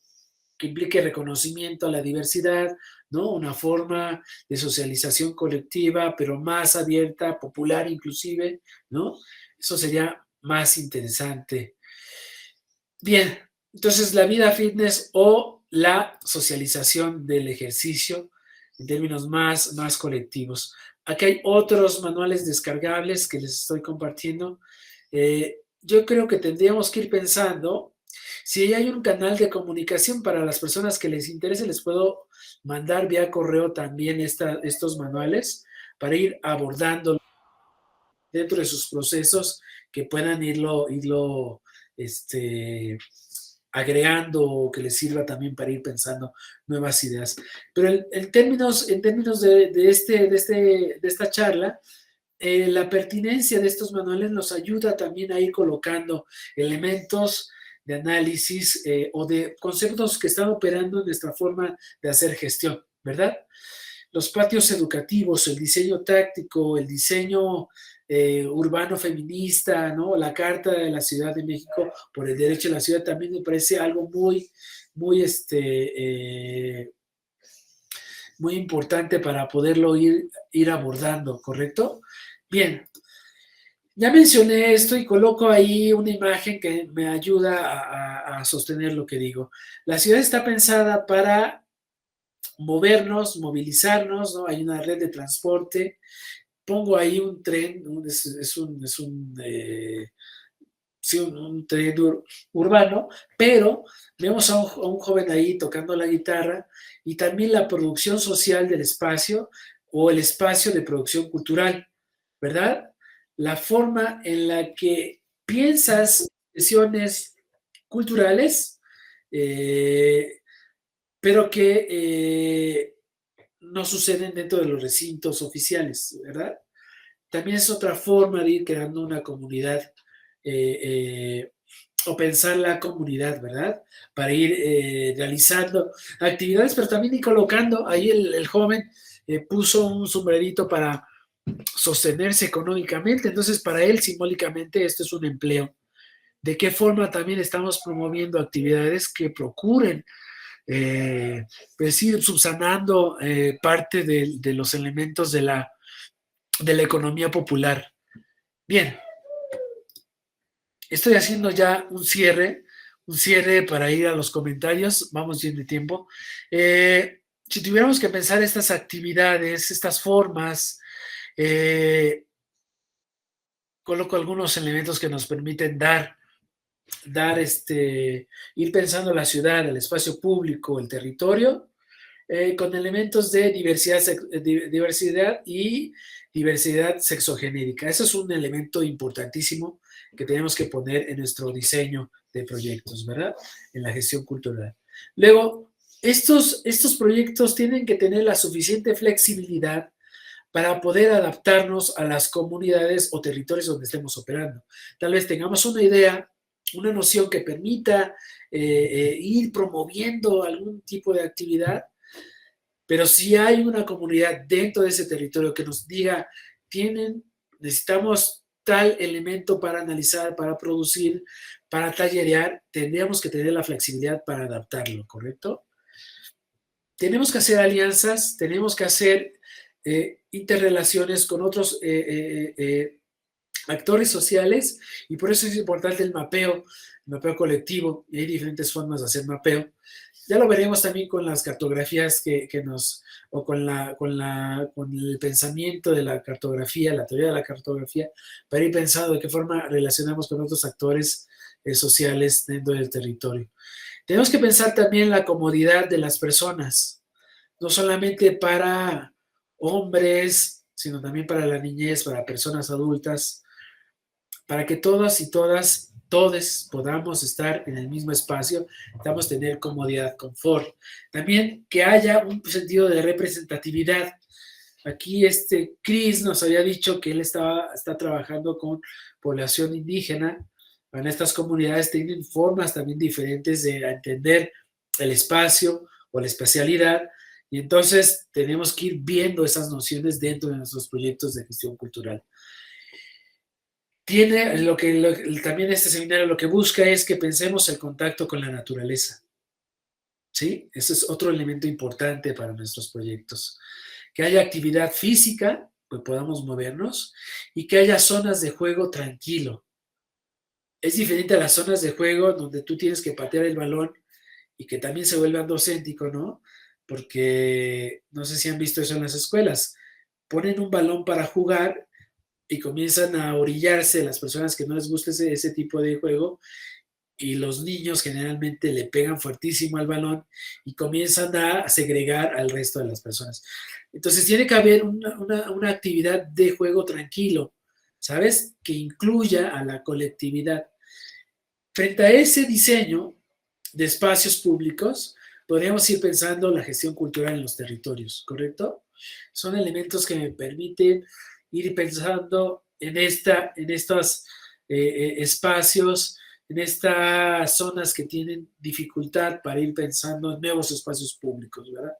implique reconocimiento a la diversidad, ¿no? Una forma de socialización colectiva, pero más abierta, popular inclusive, ¿no? Eso sería más interesante. Bien, entonces la vida fitness o la socialización del ejercicio en términos más colectivos. Aquí hay otros manuales descargables que les estoy compartiendo. Yo creo que tendríamos que ir pensando si hay un canal de comunicación para las personas que les interese, les puedo mandar vía correo también estos manuales para ir abordando dentro de sus procesos, que puedan irlo agregando o que les sirva también para ir pensando nuevas ideas. Pero en términos de esta charla, la pertinencia de estos manuales nos ayuda también a ir colocando elementos de análisis o de conceptos que están operando en nuestra forma de hacer gestión, ¿verdad? Los patios educativos, el diseño táctico, el diseño urbano feminista, ¿no? La Carta de la Ciudad de México por el derecho a la ciudad también me parece algo muy importante para poderlo ir abordando, ¿correcto? Bien. Ya mencioné esto y coloco ahí una imagen que me ayuda a sostener lo que digo. La ciudad está pensada para movernos, movilizarnos, ¿no? Hay una red de transporte. Pongo ahí un tren, un tren urbano, pero vemos a un joven ahí tocando la guitarra y también la producción social del espacio o el espacio de producción cultural, ¿verdad? La forma en la que piensas expresiones culturales, pero que no suceden dentro de los recintos oficiales, ¿verdad? También es otra forma de ir creando una comunidad o pensar la comunidad, ¿verdad? Para ir realizando actividades, pero también ir colocando, ahí el joven puso un sombrerito para sostenerse económicamente, entonces para él simbólicamente esto es un empleo. ¿De qué forma también estamos promoviendo actividades que procuren pues ir subsanando parte de los elementos de la economía popular? Bien, estoy haciendo ya un cierre para ir a los comentarios, vamos bien de tiempo. Si tuviéramos que pensar estas actividades, estas formas, coloco algunos elementos que nos permiten ir pensando la ciudad, el espacio público, el territorio, con elementos de diversidad y diversidad sexogenérica. Eso es un elemento importantísimo que tenemos que poner en nuestro diseño de proyectos, ¿verdad? En la gestión cultural. Luego, estos proyectos tienen que tener la suficiente flexibilidad para poder adaptarnos a las comunidades o territorios donde estemos operando. Tal vez tengamos una idea, una noción que permita ir promoviendo algún tipo de actividad, pero si hay una comunidad dentro de ese territorio que nos diga, necesitamos tal elemento para analizar, para producir, para tallerear, tendríamos que tener la flexibilidad para adaptarlo, ¿correcto? Tenemos que hacer alianzas, tenemos que hacer interrelaciones con otros actores sociales, y por eso es importante el mapeo colectivo, y hay diferentes formas de hacer mapeo. Ya lo veremos también con las cartografías o con el pensamiento de la cartografía, la teoría de la cartografía, para ir pensando de qué forma relacionamos con otros actores sociales dentro del territorio. Tenemos que pensar también en la comodidad de las personas, no solamente para hombres, sino también para la niñez, para personas adultas, para que todas y todos podamos estar en el mismo espacio, necesitamos tener comodidad, confort. También que haya un sentido de representatividad. Aquí Chris nos había dicho que él está trabajando con población indígena. En estas comunidades tienen formas también diferentes de entender el espacio o la espacialidad, y entonces tenemos que ir viendo esas nociones dentro de nuestros proyectos de gestión cultural. También este seminario lo que busca es que pensemos el contacto con la naturaleza. ¿Sí? Ese es otro elemento importante para nuestros proyectos. Que haya actividad física, pues podamos movernos, y que haya zonas de juego tranquilo. Es diferente a las zonas de juego donde tú tienes que patear el balón y que también se vuelve andocéntrico, ¿no? Porque no sé si han visto eso en las escuelas. Ponen un balón para jugar y comienzan a orillarse las personas que no les gusta ese tipo de juego, y los niños generalmente le pegan fuertísimo al balón y comienzan a segregar al resto de las personas. Entonces tiene que haber una actividad de juego tranquilo, ¿sabes? Que incluya a la colectividad. Frente a ese diseño de espacios públicos, podríamos ir pensando la gestión cultural en los territorios, ¿correcto? Son elementos que me permiten ir pensando en estos espacios, en estas zonas que tienen dificultad para ir pensando en nuevos espacios públicos, ¿verdad?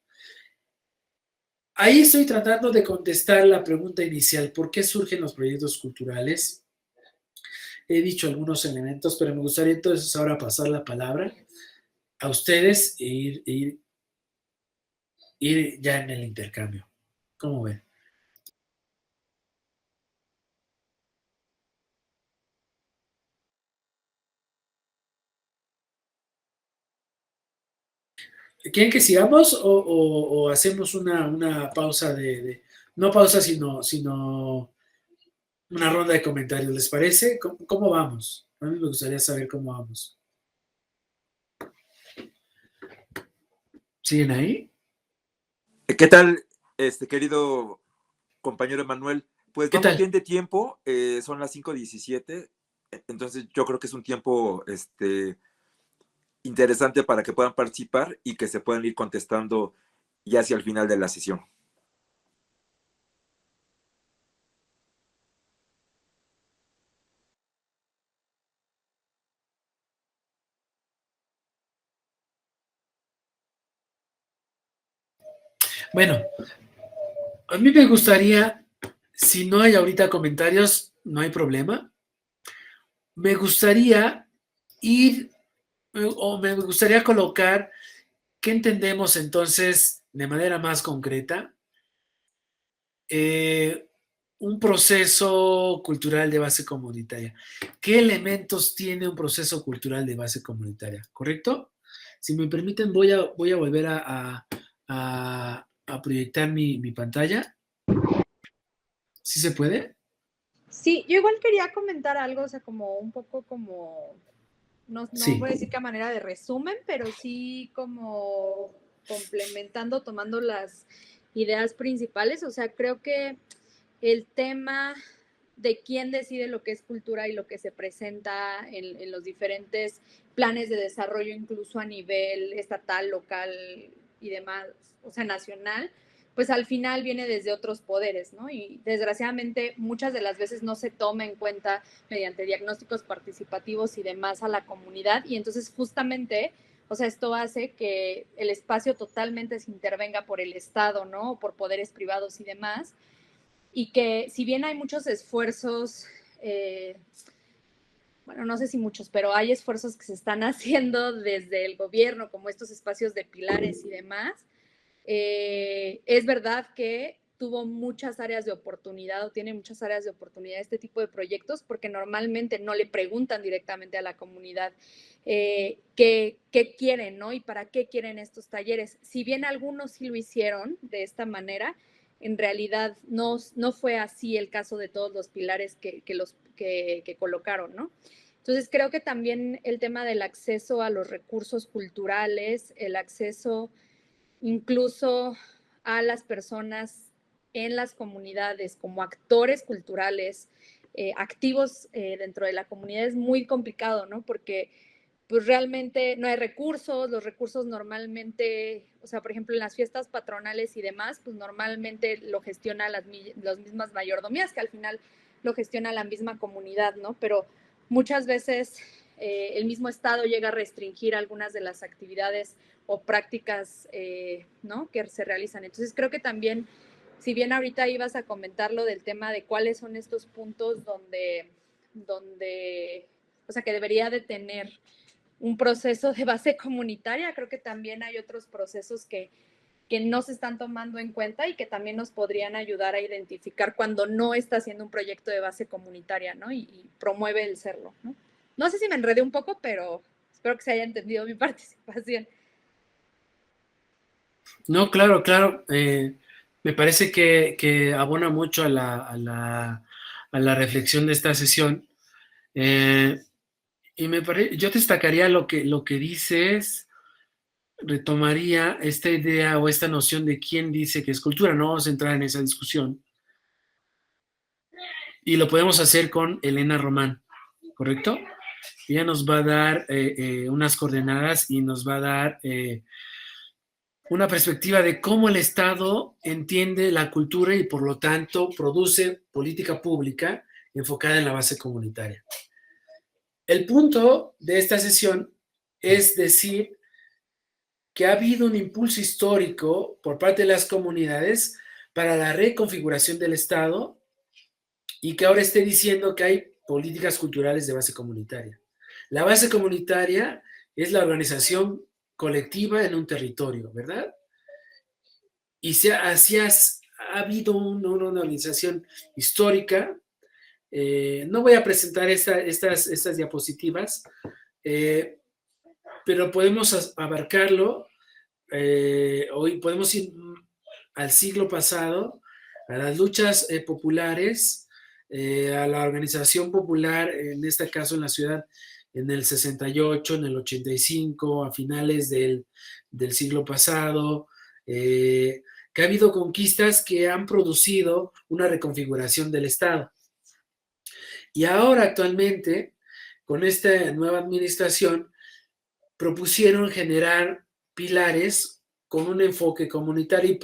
Ahí estoy tratando de contestar la pregunta inicial, ¿por qué surgen los proyectos culturales? He dicho algunos elementos, pero me gustaría entonces ahora pasar la palabra a ustedes e ir ya en el intercambio. ¿Cómo ven? ¿Quieren que sigamos o hacemos una pausa no pausa, sino una ronda de comentarios? ¿Les parece? ¿Cómo vamos? A mí me gustaría saber cómo vamos. ¿Siguen ahí? ¿Qué tal, querido compañero Emanuel? Pues ¿Qué vamos tal? bien de tiempo, son las 5:17, entonces yo creo que es un tiempo interesante para que puedan participar y que se puedan ir contestando ya hacia el final de la sesión. Bueno, a mí me gustaría, si no hay ahorita comentarios, no hay problema. Me gustaría me gustaría colocar qué entendemos entonces de manera más concreta. Un proceso cultural de base comunitaria. ¿Qué elementos tiene un proceso cultural de base comunitaria? ¿Correcto? Si me permiten, voy a volver a proyectar mi pantalla. ¿Sí se puede? Sí, yo igual quería comentar algo, o sea, como un poco como, no Sí. voy a decir que a manera de resumen, pero sí como complementando, tomando las ideas principales. O sea, creo que el tema de quién decide lo que es cultura y lo que se presenta en los diferentes planes de desarrollo, incluso a nivel estatal, local y demás, o sea, nacional, pues al final viene desde otros poderes, ¿no? Y desgraciadamente muchas de las veces no se toma en cuenta mediante diagnósticos participativos y demás a la comunidad, y entonces justamente, o sea, esto hace que el espacio totalmente se intervenga por el Estado, ¿no? O por poderes privados y demás, y que si bien hay muchos esfuerzos, bueno, no sé si muchos, pero hay esfuerzos que se están haciendo desde el gobierno, como estos espacios de pilares y demás, es verdad que tuvo muchas áreas de oportunidad o tiene muchas áreas de oportunidad este tipo de proyectos porque normalmente no le preguntan directamente a la comunidad qué quieren, ¿no? Y para qué quieren estos talleres. Si bien algunos sí lo hicieron de esta manera, en realidad no fue así el caso de todos los pilares que colocaron, ¿no? Entonces creo que también el tema del acceso a los recursos culturales, el acceso incluso a las personas en las comunidades como actores culturales activos dentro de la comunidad es muy complicado, ¿no? Porque pues realmente no hay recursos, los recursos normalmente, o sea, por ejemplo, en las fiestas patronales y demás, pues normalmente lo gestiona las mismas mayordomías, que al final lo gestiona la misma comunidad, ¿no? Pero muchas veces el mismo Estado llega a restringir algunas de las actividades o prácticas, ¿no? Que se realizan. Entonces creo que también, si bien ahorita ibas a comentar lo del tema de cuáles son estos puntos donde o sea, que debería de tener un proceso de base comunitaria, creo que también hay otros procesos que no se están tomando en cuenta y que también nos podrían ayudar a identificar cuando no está haciendo un proyecto de base comunitaria, ¿no? Y promueve el serlo, ¿no? No sé si me enredé un poco, pero espero que se haya entendido mi participación. No, claro, claro. Me parece que abona mucho a la reflexión de esta sesión. Y yo destacaría lo que dices, retomaría esta idea o esta noción de quién dice que es cultura. No vamos a entrar en esa discusión. Y lo podemos hacer con Elena Román, ¿correcto? Ella nos va a dar unas coordenadas y nos va a dar una perspectiva de cómo el Estado entiende la cultura y por lo tanto produce política pública enfocada en la base comunitaria. El punto de esta sesión es decir que ha habido un impulso histórico por parte de las comunidades para la reconfiguración del Estado y que ahora esté diciendo que hay políticas culturales de base comunitaria. La base comunitaria es la organización colectiva en un territorio, ¿verdad? Y así ha habido una organización histórica. No voy a presentar estas diapositivas, pero podemos abarcarlo. Hoy podemos ir al siglo pasado, a las luchas populares, a la organización popular, en este caso en la ciudad, en el 68, en el 85, a finales del siglo pasado, que ha habido conquistas que han producido una reconfiguración del Estado. Y ahora actualmente, con esta nueva administración, propusieron generar pilares con un enfoque comunitario y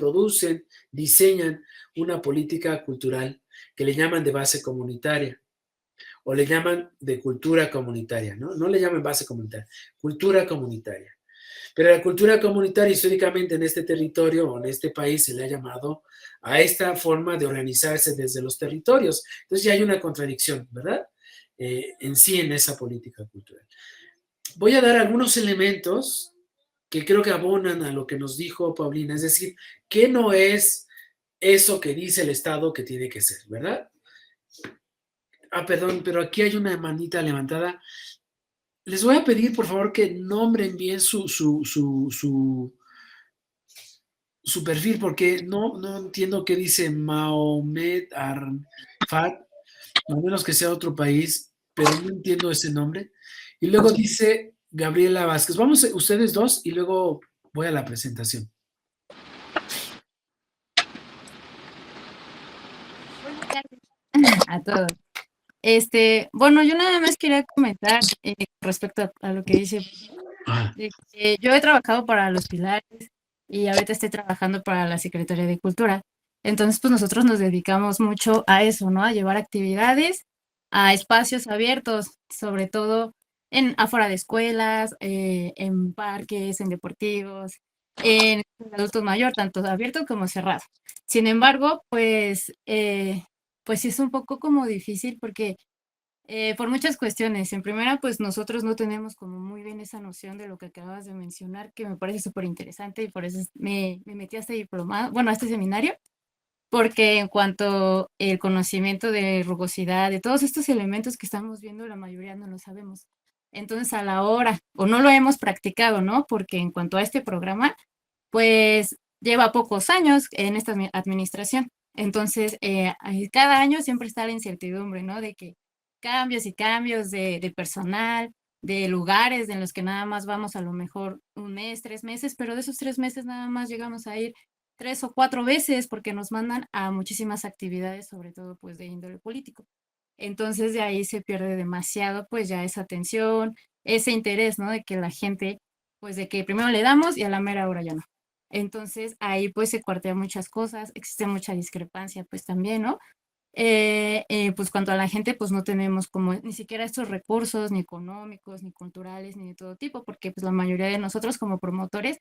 diseñan una política cultural que le llaman de base comunitaria o le llaman de cultura comunitaria, ¿no? No le llaman base comunitaria, cultura comunitaria. Pero la cultura comunitaria históricamente en este territorio o en este país se le ha llamado a esta forma de organizarse desde los territorios. Entonces ya hay una contradicción, ¿verdad? En sí en esa política cultural. Voy a dar algunos elementos que creo que abonan a lo que nos dijo Paulina, es decir, ¿qué no es eso que dice el Estado que tiene que ser, verdad? Perdón, pero aquí hay una manita levantada. Les voy a pedir, por favor, que nombren bien su perfil, porque no entiendo qué dice Mahomet Arfat, a menos que sea otro país, pero no entiendo ese nombre. Y luego dice Gabriela Vázquez. Vamos ustedes dos y luego voy a la presentación. Buenas tardes a todos. Bueno, yo nada más quería comentar respecto a lo que dice, de que yo he trabajado para los Pilares y ahorita estoy trabajando para la Secretaría de Cultura. Entonces, pues nosotros nos dedicamos mucho a eso, ¿no? A llevar actividades a espacios abiertos, sobre todo afuera de escuelas, en parques, en deportivos, en adultos mayor, tanto abierto como cerrado. Sin embargo, pues sí es un poco como difícil porque por muchas cuestiones. En primera, pues nosotros no tenemos como muy bien esa noción de lo que acabas de mencionar, que me parece súper interesante y por eso me metí a este diplomado, bueno, a este seminario, porque en cuanto el conocimiento de rugosidad, de todos estos elementos que estamos viendo, la mayoría no lo sabemos. Entonces, a la hora, o no lo hemos practicado, ¿no? Porque en cuanto a este programa, pues lleva pocos años en esta administración. Entonces, cada año siempre está la incertidumbre, ¿no? De que cambios y cambios de personal, de lugares en los que nada más vamos a lo mejor un mes, 3 meses, pero de esos 3 meses nada más llegamos a ir 3 o 4 veces porque nos mandan a muchísimas actividades, sobre todo pues de índole político. Entonces de ahí se pierde demasiado pues ya esa atención, ese interés, ¿no? De que la gente, pues de que primero le damos y a la mera hora ya no. Entonces ahí pues se cuartean muchas cosas, existe mucha discrepancia pues también, ¿no? Pues cuanto a la gente, pues no tenemos como ni siquiera estos recursos, ni económicos, ni culturales, ni de todo tipo, porque pues la mayoría de nosotros como promotores,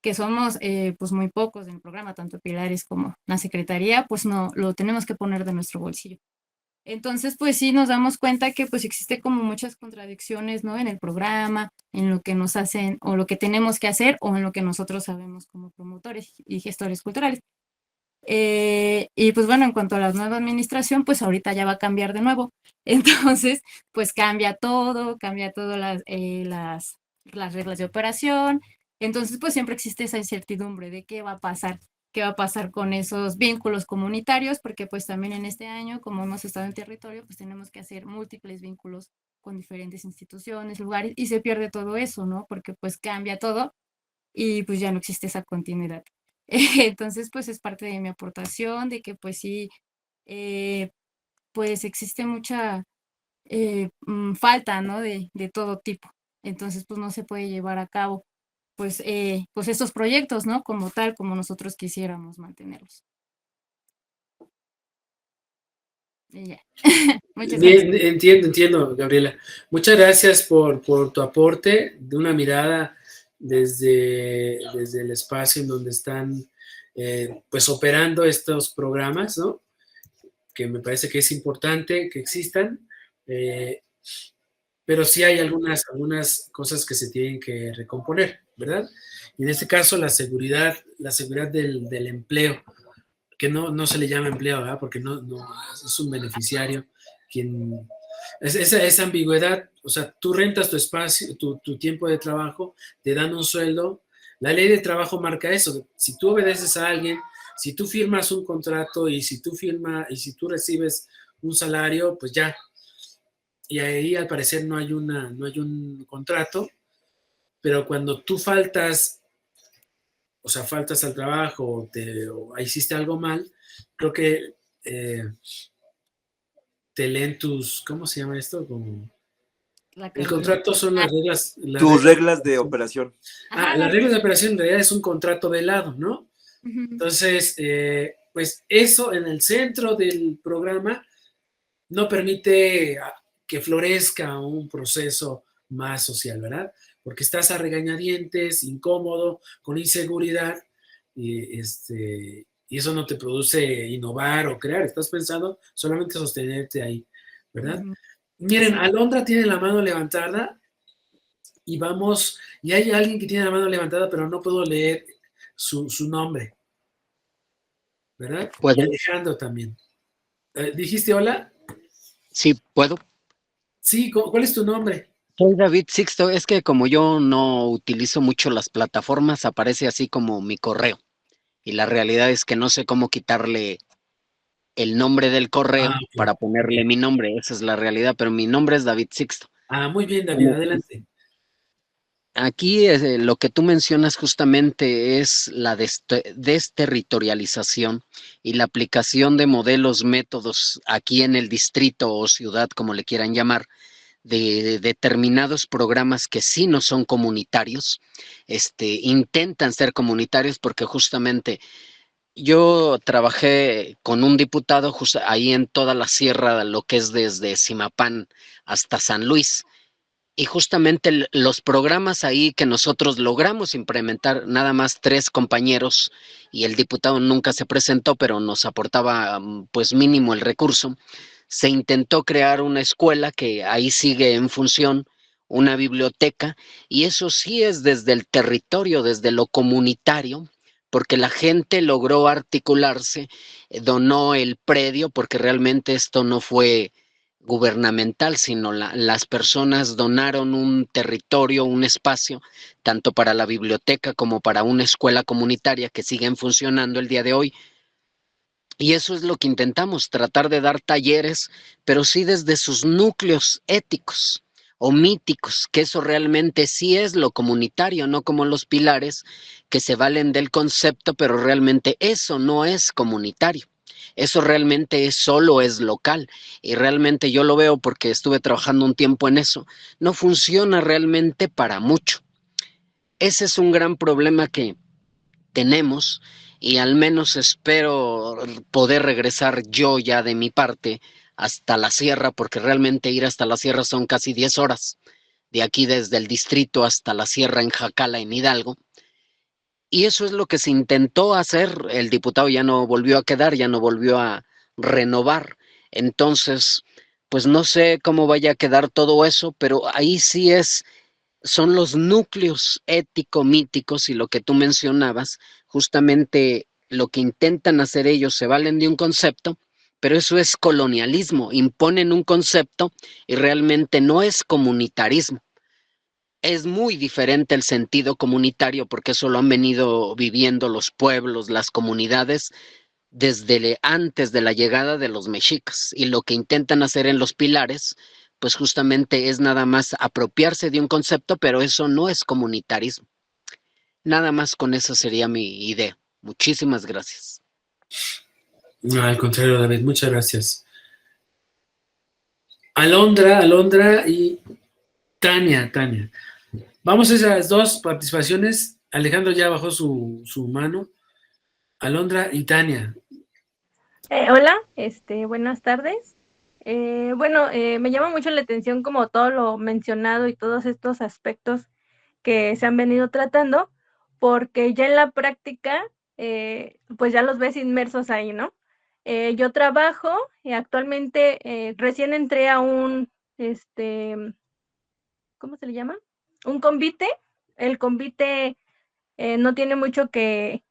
que somos pues muy pocos en el programa, tanto Pilares como la Secretaría, pues no, lo tenemos que poner de nuestro bolsillo. Entonces, pues sí nos damos cuenta que pues existe como muchas contradicciones, ¿no? En el programa, en lo que nos hacen o lo que tenemos que hacer o en lo que nosotros sabemos como promotores y gestores culturales. Y pues bueno, en cuanto a la nueva administración, pues ahorita ya va a cambiar de nuevo. Entonces, pues cambia todo las reglas de operación. Entonces, pues siempre existe esa incertidumbre de qué va a pasar con esos vínculos comunitarios, porque pues también en este año, como hemos estado en territorio, pues tenemos que hacer múltiples vínculos con diferentes instituciones, lugares, y se pierde todo eso, ¿no? Porque pues cambia todo y pues ya no existe esa continuidad. Entonces, pues es parte de mi aportación, de que pues sí, eh, pues existe mucha falta, ¿no? De todo tipo. Entonces, pues no se puede llevar a cabo, pues estos proyectos, ¿no? Como tal, como nosotros quisiéramos mantenerlos. Y ya. Muchas gracias. Bien, entiendo, Gabriela. Muchas gracias por tu aporte de una mirada desde el espacio en donde están pues operando estos programas, ¿no? Que me parece que es importante que existan, pero sí hay algunas cosas que se tienen que recomponer, ¿verdad? Y en este caso la seguridad del empleo, que no se le llama empleo, ¿verdad? Porque no es un beneficiario quien... Esa ambigüedad, o sea, tú rentas tu espacio, tu tiempo de trabajo, te dan un sueldo. La ley de trabajo marca eso. Si tú obedeces a alguien, si tú firmas un contrato y si tú recibes un salario, pues ya. Y ahí al parecer no hay un contrato, pero cuando tú faltas, o sea, faltas al trabajo o hiciste algo mal, creo que te leen ¿cómo se llama esto? El contrato son las reglas. Tus reglas de operación. Las reglas de operación en realidad es un contrato velado, ¿no? Entonces, pues eso en el centro del programa no permite que florezca un proceso más social, ¿verdad? Porque estás a regañadientes, incómodo, con inseguridad, y eso no te produce innovar o crear, estás pensando solamente sostenerte ahí, ¿verdad? Miren, Alondra tiene la mano levantada y hay alguien que tiene la mano levantada, pero no puedo leer su nombre, ¿verdad? Y Alejandro también. ¿Dijiste hola? Sí, ¿puedo? Sí, ¿cuál es tu nombre? Soy David Sixto. Es que como yo no utilizo mucho las plataformas, aparece así como mi correo. Y la realidad es que no sé cómo quitarle el nombre del correo para ponerle mi nombre. Esa es la realidad, pero mi nombre es David Sixto. Muy bien, David, adelante. aquí lo que tú mencionas justamente es la desterritorialización y la aplicación de modelos, métodos aquí en el distrito o ciudad, como le quieran llamar, de determinados programas que sí no son comunitarios, intentan ser comunitarios porque justamente yo trabajé con un diputado ahí en toda la sierra, lo que es desde Zimapán hasta San Luis. Y justamente los programas ahí que nosotros logramos implementar, nada más 3 compañeros, y el diputado nunca se presentó, pero nos aportaba pues mínimo el recurso. Se intentó crear una escuela que ahí sigue en función, una biblioteca, y eso sí es desde el territorio, desde lo comunitario, porque la gente logró articularse, donó el predio, porque realmente esto no fue gubernamental, sino las personas donaron un territorio, un espacio, tanto para la biblioteca como para una escuela comunitaria que siguen funcionando el día de hoy. Y eso es lo que intentamos, tratar de dar talleres, pero sí desde sus núcleos éticos o míticos, que eso realmente sí es lo comunitario, no como los pilares que se valen del concepto, pero realmente eso no es comunitario. Eso realmente solo es local y realmente yo lo veo porque estuve trabajando un tiempo en eso. No funciona realmente para mucho. Ese es un gran problema que tenemos y al menos espero poder regresar yo ya de mi parte hasta la sierra, porque realmente ir hasta la sierra son casi 10 horas, de aquí desde el distrito hasta la sierra en Jacala, en Hidalgo. Y eso es lo que se intentó hacer, el diputado ya no volvió a quedar, ya no volvió a renovar. Entonces, pues no sé cómo vaya a quedar todo eso, pero ahí sí son los núcleos ético-míticos y lo que tú mencionabas, justamente lo que intentan hacer ellos, se valen de un concepto, pero eso es colonialismo, imponen un concepto y realmente no es comunitarismo. Es muy diferente el sentido comunitario porque eso lo han venido viviendo los pueblos, las comunidades desde antes de la llegada de los mexicas, y lo que intentan hacer en los pilares pues justamente es nada más apropiarse de un concepto, pero eso no es comunitarismo. Nada más con eso sería mi idea. Muchísimas gracias. No, al contrario, David, muchas gracias. Alondra y Tania. Vamos a esas 2 participaciones. Alejandro ya bajó su mano. Alondra y Tania. Hola, buenas tardes. Me llama mucho la atención como todo lo mencionado y todos estos aspectos que se han venido tratando, porque ya en la práctica, pues ya los ves inmersos ahí, ¿no? Yo trabajo y actualmente recién entré a un, ¿cómo se le llama? Un convite. El convite no tiene mucho que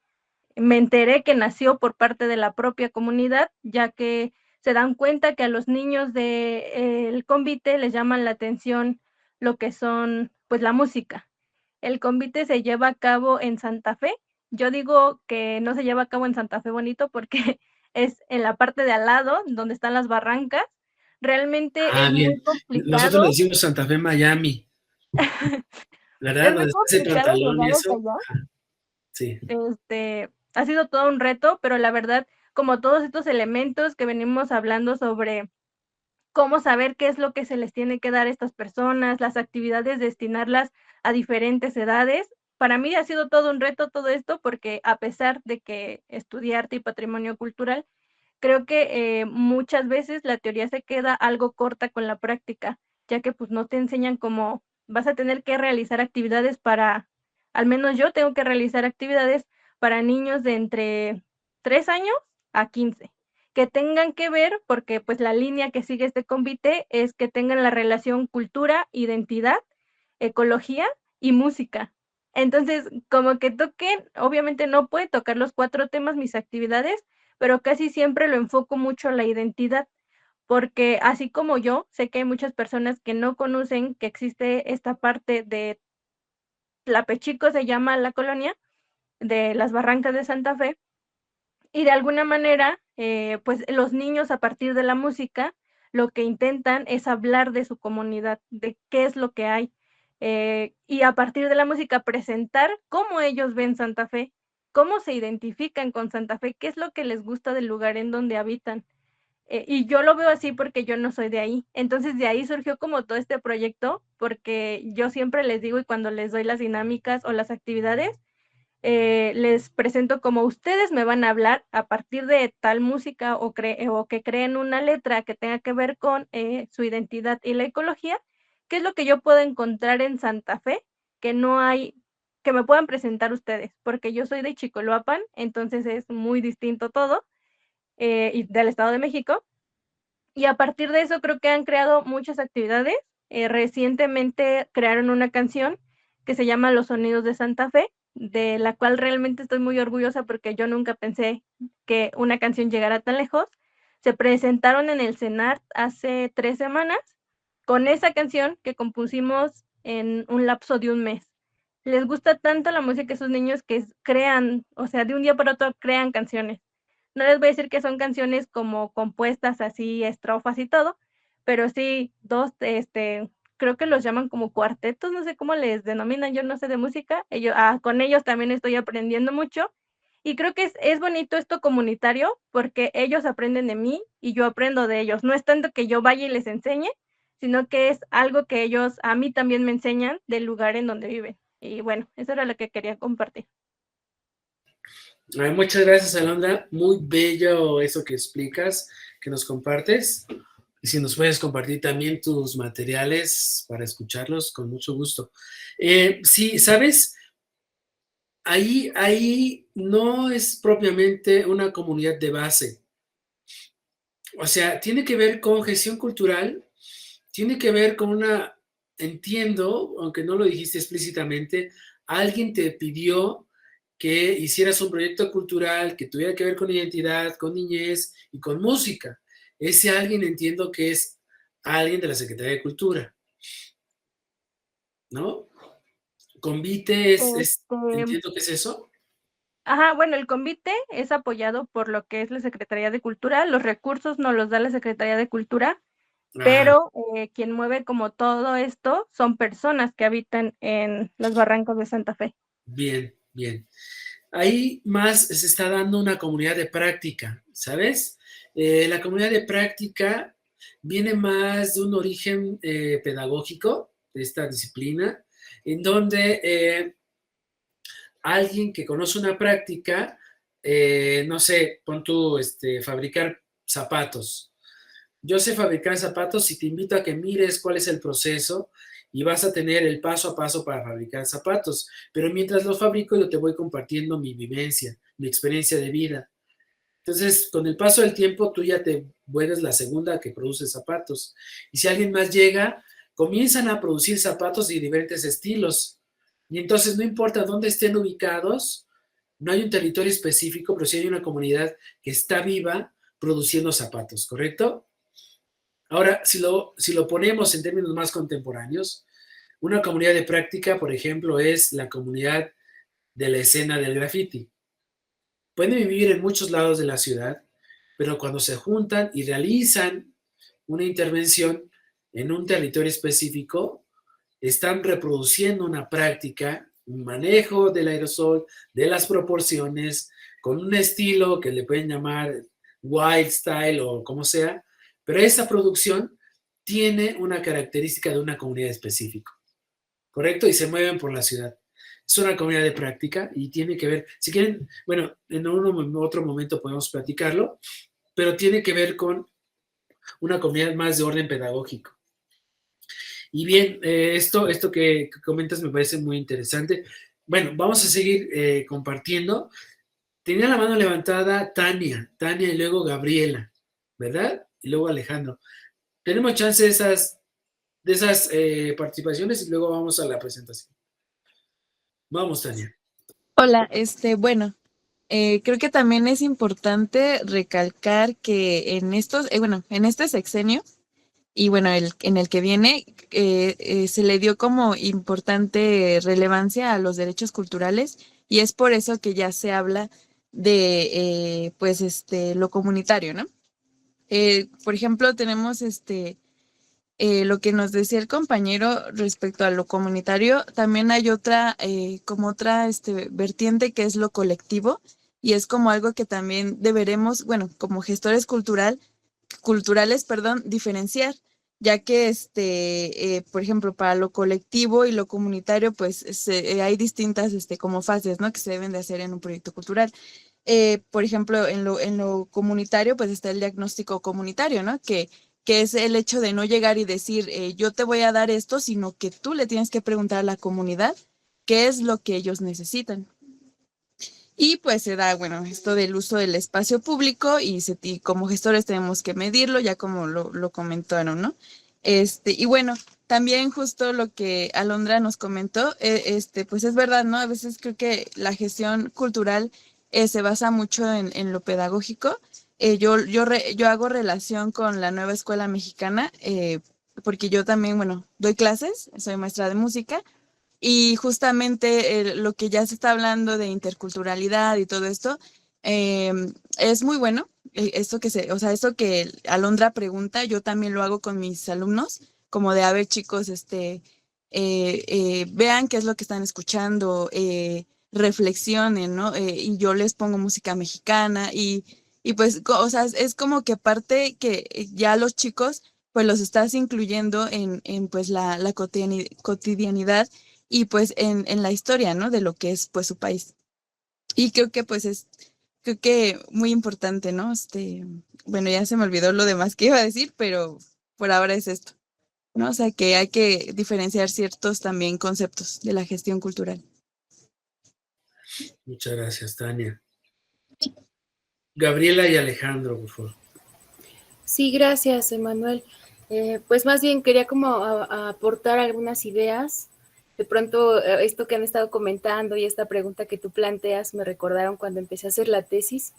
me enteré que nació por parte de la propia comunidad, ya que se dan cuenta que a los niños del convite les llaman la atención lo que son, pues, la música. El convite se lleva a cabo en Santa Fe. Yo digo que no se lleva a cabo en Santa Fe Bonito porque es en la parte de al lado, donde están las barrancas. Realmente es Bien. muy complicado. Nosotros le decimos Santa Fe, Miami. ¿Verdad? Es muy complicado llegar hasta allá. Sí. Ha sido todo un reto, pero la verdad, como todos estos elementos que venimos hablando sobre cómo saber qué es lo que se les tiene que dar a estas personas, las actividades, destinarlas a diferentes edades, para mí ha sido todo un reto todo esto, porque a pesar de que estudié arte y patrimonio cultural, creo que muchas veces la teoría se queda algo corta con la práctica, ya que pues no te enseñan cómo vas a tener que realizar actividades al menos yo tengo que realizar actividades para niños de entre 3 años a 15, que tengan que ver, porque pues la línea que sigue este convite es que tengan la relación cultura, identidad, ecología y música. Entonces, como que toquen, obviamente no puede tocar los 4 temas mis actividades, pero casi siempre lo enfoco mucho a la identidad, porque así como yo, sé que hay muchas personas que no conocen que existe esta parte de Tlapechico, se llama la colonia, de las Barrancas de Santa Fe, y de alguna manera, pues los niños a partir de la música, lo que intentan es hablar de su comunidad, de qué es lo que hay. y a partir de la música presentar cómo ellos ven Santa Fe, cómo se identifican con Santa Fe, qué es lo que les gusta del lugar en donde habitan. Y yo lo veo así porque yo no soy de ahí. Entonces de ahí surgió como todo este proyecto, porque yo siempre les digo y cuando les doy las dinámicas o las actividades, les presento como ustedes me van a hablar a partir de tal música o que creen una letra que tenga que ver con su identidad y la ecología, qué es lo que yo puedo encontrar en Santa Fe que no hay, que me puedan presentar ustedes, porque yo soy de Chicoloapan, entonces es muy distinto todo, y del Estado de México, y a partir de eso creo que han creado muchas actividades. Recientemente crearon una canción que se llama Los Sonidos de Santa Fe, de la cual realmente estoy muy orgullosa porque yo nunca pensé que una canción llegara tan lejos. Se presentaron en el CENART hace 3 semanas con esa canción que compusimos en un lapso de un mes. Les gusta tanto la música a esos niños que crean, o sea, de un día para otro crean canciones. No les voy a decir que son canciones como compuestas así, estrofas y todo, pero sí, creo que los llaman como cuartetos, no sé cómo les denominan, yo no sé de música, con ellos también estoy aprendiendo mucho, y creo que es bonito esto comunitario, porque ellos aprenden de mí y yo aprendo de ellos. No es tanto que yo vaya y les enseñe, sino que es algo que ellos a mí también me enseñan del lugar en donde viven. Y bueno, eso era lo que quería compartir. Ay, muchas gracias, Alondra. Muy bello eso que explicas, que nos compartes. Y si nos puedes compartir también tus materiales para escucharlos, con mucho gusto. Sí, ¿sabes? Ahí no es propiamente una comunidad de base. O sea, tiene que ver con gestión cultural, tiene que ver con entiendo, aunque no lo dijiste explícitamente, alguien te pidió que hicieras un proyecto cultural que tuviera que ver con identidad, con niñez y con música. Ese alguien entiendo que es alguien de la Secretaría de Cultura, ¿no? Convite entiendo que es eso. Ajá, bueno, el convite es apoyado por lo que es la Secretaría de Cultura, los recursos nos los da la Secretaría de Cultura, pero quien mueve como todo esto son personas que habitan en los barrancos de Santa Fe. Bien, bien. Ahí más se está dando una comunidad de práctica, ¿sabes? La comunidad de práctica viene más de un origen pedagógico de esta disciplina, en donde alguien que conoce una práctica, no sé, pon tú fabricar zapatos. Yo sé fabricar zapatos y te invito a que mires cuál es el proceso y vas a tener el paso a paso para fabricar zapatos. Pero mientras los fabrico, yo te voy compartiendo mi vivencia, mi experiencia de vida. Entonces, con el paso del tiempo, tú ya te vuelves la segunda que produce zapatos. Y si alguien más llega, comienzan a producir zapatos de diferentes estilos. Y entonces, no importa dónde estén ubicados, no hay un territorio específico, pero sí hay una comunidad que está viva produciendo zapatos, ¿correcto? Ahora, si lo ponemos en términos más contemporáneos, una comunidad de práctica, por ejemplo, es la comunidad de la escena del graffiti. Pueden vivir en muchos lados de la ciudad, pero cuando se juntan y realizan una intervención en un territorio específico, están reproduciendo una práctica, un manejo del aerosol, de las proporciones, con un estilo que le pueden llamar wild style o como sea, pero esa producción tiene una característica de una comunidad específica, ¿correcto? Y se mueven por la ciudad. Es una comunidad de práctica y tiene que ver, si quieren, bueno, en otro momento podemos platicarlo, pero tiene que ver con una comunidad más de orden pedagógico. Y bien, esto que comentas me parece muy interesante. Bueno, vamos a seguir compartiendo. Tenía la mano levantada Tania y luego Gabriela, ¿verdad? Y luego Alejandro. Tenemos chance de esas participaciones y luego vamos a la presentación. Vamos, Tania. Hola, bueno, creo que también es importante recalcar que en en este sexenio y bueno, en el que viene, se le dio como importante relevancia a los derechos culturales y es por eso que ya se habla de, lo comunitario, ¿no? Por ejemplo, tenemos lo que nos decía el compañero respecto a lo comunitario, también hay otra, como otra vertiente que es lo colectivo, y es como algo que también deberemos, bueno, como gestores culturales, diferenciar, ya que, por ejemplo, para lo colectivo y lo comunitario, pues hay distintas como fases, ¿no? Que se deben de hacer en un proyecto cultural. Por ejemplo, en lo comunitario, pues está el diagnóstico comunitario, ¿no? Que es el hecho de no llegar y decir, yo te voy a dar esto, sino que tú le tienes que preguntar a la comunidad qué es lo que ellos necesitan. Y pues se da, bueno, esto del uso del espacio público y como gestores tenemos que medirlo, ya como lo comentaron, ¿no? Y bueno, también justo lo que Alondra nos comentó, pues es verdad, ¿no? A veces creo que la gestión cultural se basa mucho en lo pedagógico. Yo hago relación con la nueva escuela mexicana, porque yo también, bueno, doy clases, soy maestra de música, y justamente lo que ya se está hablando de interculturalidad y todo esto, es muy bueno. Esto que Alondra pregunta, yo también lo hago con mis alumnos, como de, a ver, chicos, vean qué es lo que están escuchando, reflexionen, ¿no? Y yo les pongo música mexicana y pues, o sea, es como que parte que ya los chicos, pues los estás incluyendo en pues la cotidianidad y pues en la historia, ¿no? De lo que es pues su país. Y creo que pues creo que muy importante, ¿no? Bueno, ya se me olvidó lo demás que iba a decir, pero por ahora es esto, ¿no? O sea, que hay que diferenciar ciertos también conceptos de la gestión cultural. Muchas gracias, Tania. Gabriela y Alejandro, por favor. Sí, gracias, Emanuel. Pues más bien quería como aportar algunas ideas. De pronto, esto que han estado comentando y esta pregunta que tú planteas me recordaron cuando empecé a hacer la tesis.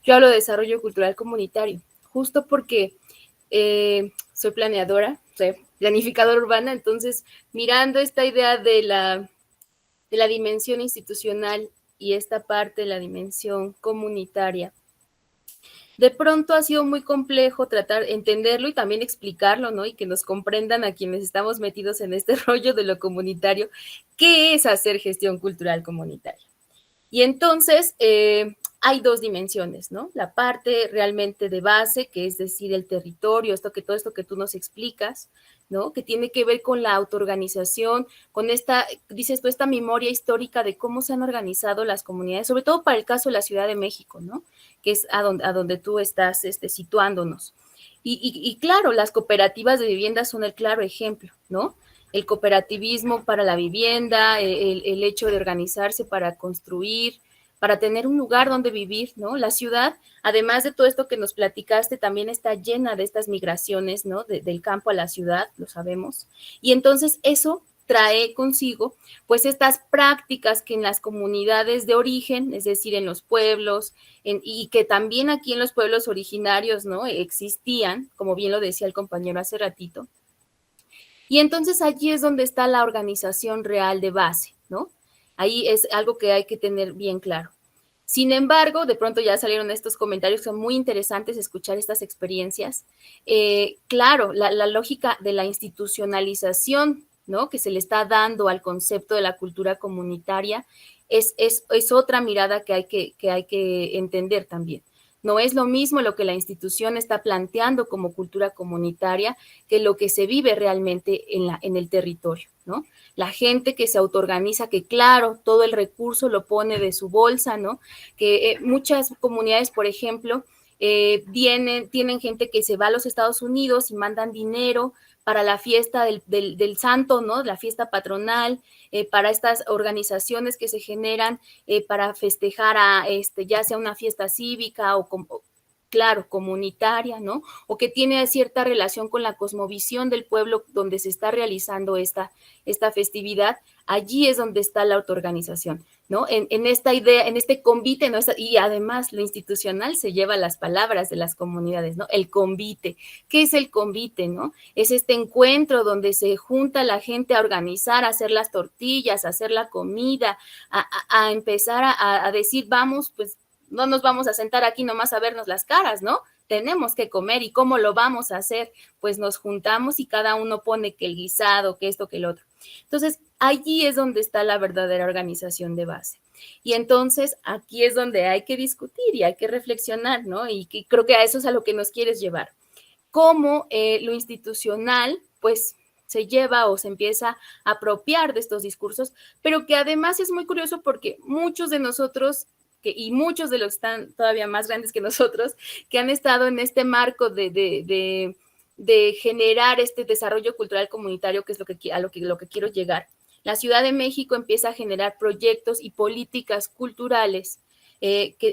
Yo hablo de desarrollo cultural comunitario, justo porque soy planeadora, soy planificadora urbana, entonces mirando esta idea de la dimensión institucional y esta parte de la dimensión comunitaria, de pronto ha sido muy complejo tratar de entenderlo y también explicarlo, ¿no? Y que nos comprendan a quienes estamos metidos en este rollo de lo comunitario, qué es hacer gestión cultural comunitaria. Y entonces hay dos dimensiones, ¿no? La parte realmente de base, que es decir, el territorio, todo esto que tú nos explicas, ¿no? Que tiene que ver con la autoorganización, con dices tú, esta memoria histórica de cómo se han organizado las comunidades, sobre todo para el caso de la Ciudad de México, ¿no? Que es a donde tú estás situándonos. Y claro, las cooperativas de vivienda son el claro ejemplo, ¿no? El cooperativismo para la vivienda, el hecho de organizarse para construir, para tener un lugar donde vivir, ¿no? La ciudad, además de todo esto que nos platicaste, también está llena de estas migraciones, ¿no? Del campo a la ciudad, lo sabemos. Y entonces eso trae consigo, pues, estas prácticas que en las comunidades de origen, es decir, en los pueblos, y que también aquí en los pueblos originarios, ¿no? Existían, como bien lo decía el compañero hace ratito. Y entonces allí es donde está la organización real de base, ¿no? Ahí es algo que hay que tener bien claro. Sin embargo, de pronto ya salieron estos comentarios, son muy interesantes escuchar estas experiencias. Claro, la lógica de la institucionalización, ¿no? Que se le está dando al concepto de la cultura comunitaria es otra mirada que hay que entender también. No es lo mismo lo que la institución está planteando como cultura comunitaria que lo que se vive realmente en el territorio, ¿no? La gente que se autoorganiza, que claro, todo el recurso lo pone de su bolsa, ¿no? Que muchas comunidades, por ejemplo, tienen gente que se va a los Estados Unidos y mandan dinero para la fiesta del santo, ¿no? La fiesta patronal, para estas organizaciones que se generan para festejar ya sea una fiesta cívica o claro, comunitaria, ¿no? O que tiene cierta relación con la cosmovisión del pueblo donde se está realizando esta festividad. Allí es donde está la autoorganización, ¿no? En esta idea, en este convite, ¿no? Y además lo institucional se lleva las palabras de las comunidades, ¿no? El convite. ¿Qué es el convite, no? Es este encuentro donde se junta la gente a organizar, a hacer las tortillas, a hacer la comida, a empezar a decir, vamos, pues, no nos vamos a sentar aquí nomás a vernos las caras, ¿no? tenemos que comer y cómo lo vamos a hacer, pues nos juntamos y cada uno pone que el guisado, que esto, que el otro. Entonces, allí es donde está la verdadera organización de base. Y entonces aquí es donde hay que discutir y hay que reflexionar, ¿no? Y creo que a eso es a lo que nos quieres llevar. Cómo lo institucional, pues, se lleva o se empieza a apropiar de estos discursos, pero que además es muy curioso porque muchos de nosotros y muchos de los que están todavía más grandes que nosotros, que han estado en este marco de generar este desarrollo cultural comunitario, que es a lo que quiero llegar. La Ciudad de México empieza a generar proyectos y políticas culturales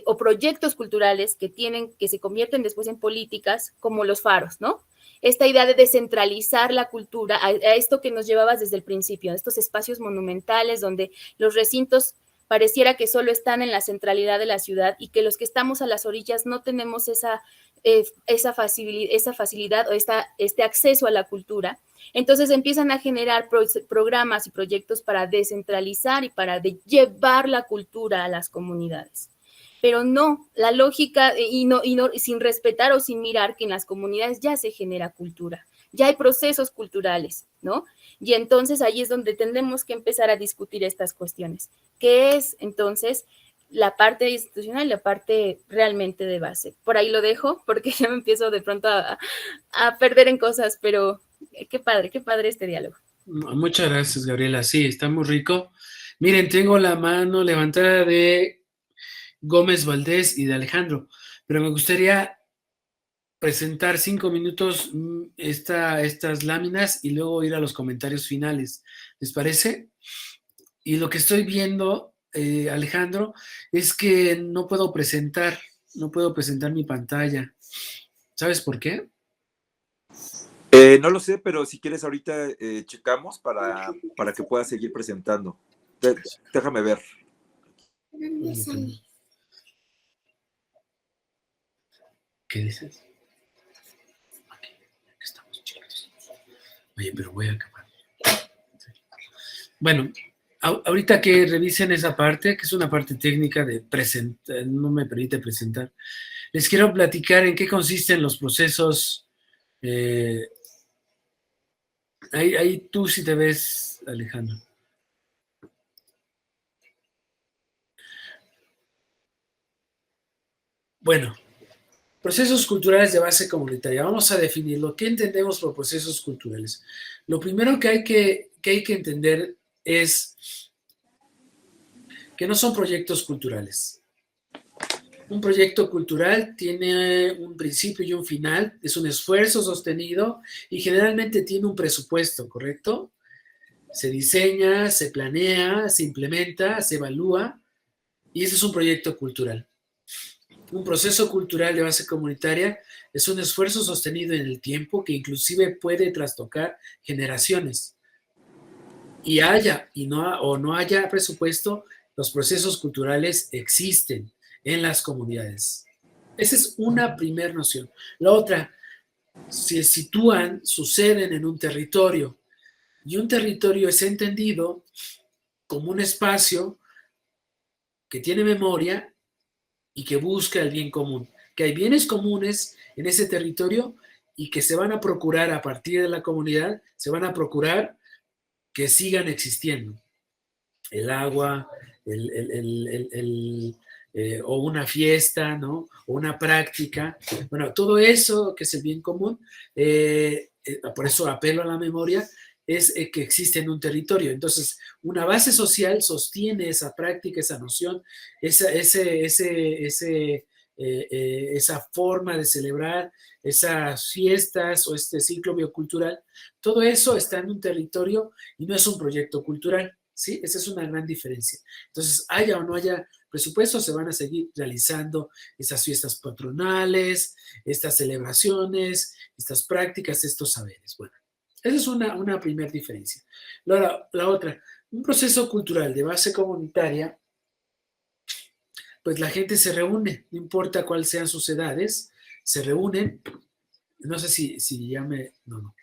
o proyectos culturales que se convierten después en políticas como los faros, ¿no? Esta idea de descentralizar la cultura, a esto que nos llevabas desde el principio, a estos espacios monumentales donde los recintos pareciera que solo están en la centralidad de la ciudad y que los que estamos a las orillas no tenemos esa facilidad o este acceso a la cultura. Entonces empiezan a generar programas y proyectos para descentralizar y para llevar la cultura a las comunidades. Pero no, la lógica, y sin respetar o sin mirar que en las comunidades ya se genera cultura, ya hay procesos culturales, ¿no? Y entonces ahí es donde tendremos que empezar a discutir estas cuestiones. ¿Qué es entonces la parte institucional y la parte realmente de base? Por ahí lo dejo, porque ya me empiezo de pronto a perder en cosas, pero qué padre este diálogo. Muchas gracias, Gabriela. Sí, está muy rico. Miren, tengo la mano levantada de Gómez Valdés y de Alejandro, pero me gustaría presentar 5 minutos estas láminas y luego ir a los comentarios finales. ¿Les parece? Y lo que estoy viendo, Alejandro, es que no puedo presentar mi pantalla. ¿Sabes por qué? No lo sé, pero si quieres ahorita checamos para que puedas seguir presentando. Déjame ver. ¿Qué dices? Aquí estamos, chicos. Oye, pero voy a acabar. Bueno, ahorita que revisen esa parte, que es una parte técnica de presentar, no me permite presentar, les quiero platicar en qué consisten los procesos. Ahí tú sí te ves, Alejandro. Bueno, procesos culturales de base comunitaria. Vamos a definirlo. ¿Qué entendemos por procesos culturales? Lo primero que hay que entender es que no son proyectos culturales. Un proyecto cultural tiene un principio y un final, es un esfuerzo sostenido y generalmente tiene un presupuesto, ¿correcto? Se diseña, se planea, se implementa, se evalúa y ese es un proyecto cultural. Un proceso cultural de base comunitaria es un esfuerzo sostenido en el tiempo que inclusive puede trastocar generaciones. Y haya o no haya presupuesto, los procesos culturales existen en las comunidades. Esa es una primera noción. La otra, se sitúan, suceden en un territorio y un territorio es entendido como un espacio que tiene memoria y que busca el bien común, que hay bienes comunes en ese territorio y que se van a procurar a partir de la comunidad, se van a procurar que sigan existiendo. El agua, o una fiesta, ¿no? O una práctica. Bueno, todo eso que es el bien común, por eso apelo a la memoria, es que existe en un territorio. Entonces, una base social sostiene esa práctica, esa noción, esa forma de celebrar, esas fiestas o este ciclo biocultural. Todo eso está en un territorio y no es un proyecto cultural, ¿sí? Esa es una gran diferencia. Entonces, haya o no haya presupuesto, se van a seguir realizando esas fiestas patronales, estas celebraciones, estas prácticas, estos saberes. Bueno, esa es una primera diferencia. La otra, un proceso cultural de base comunitaria, pues la gente se reúne, no importa cuáles sean sus edades, se reúnen, no sé si ya me... No.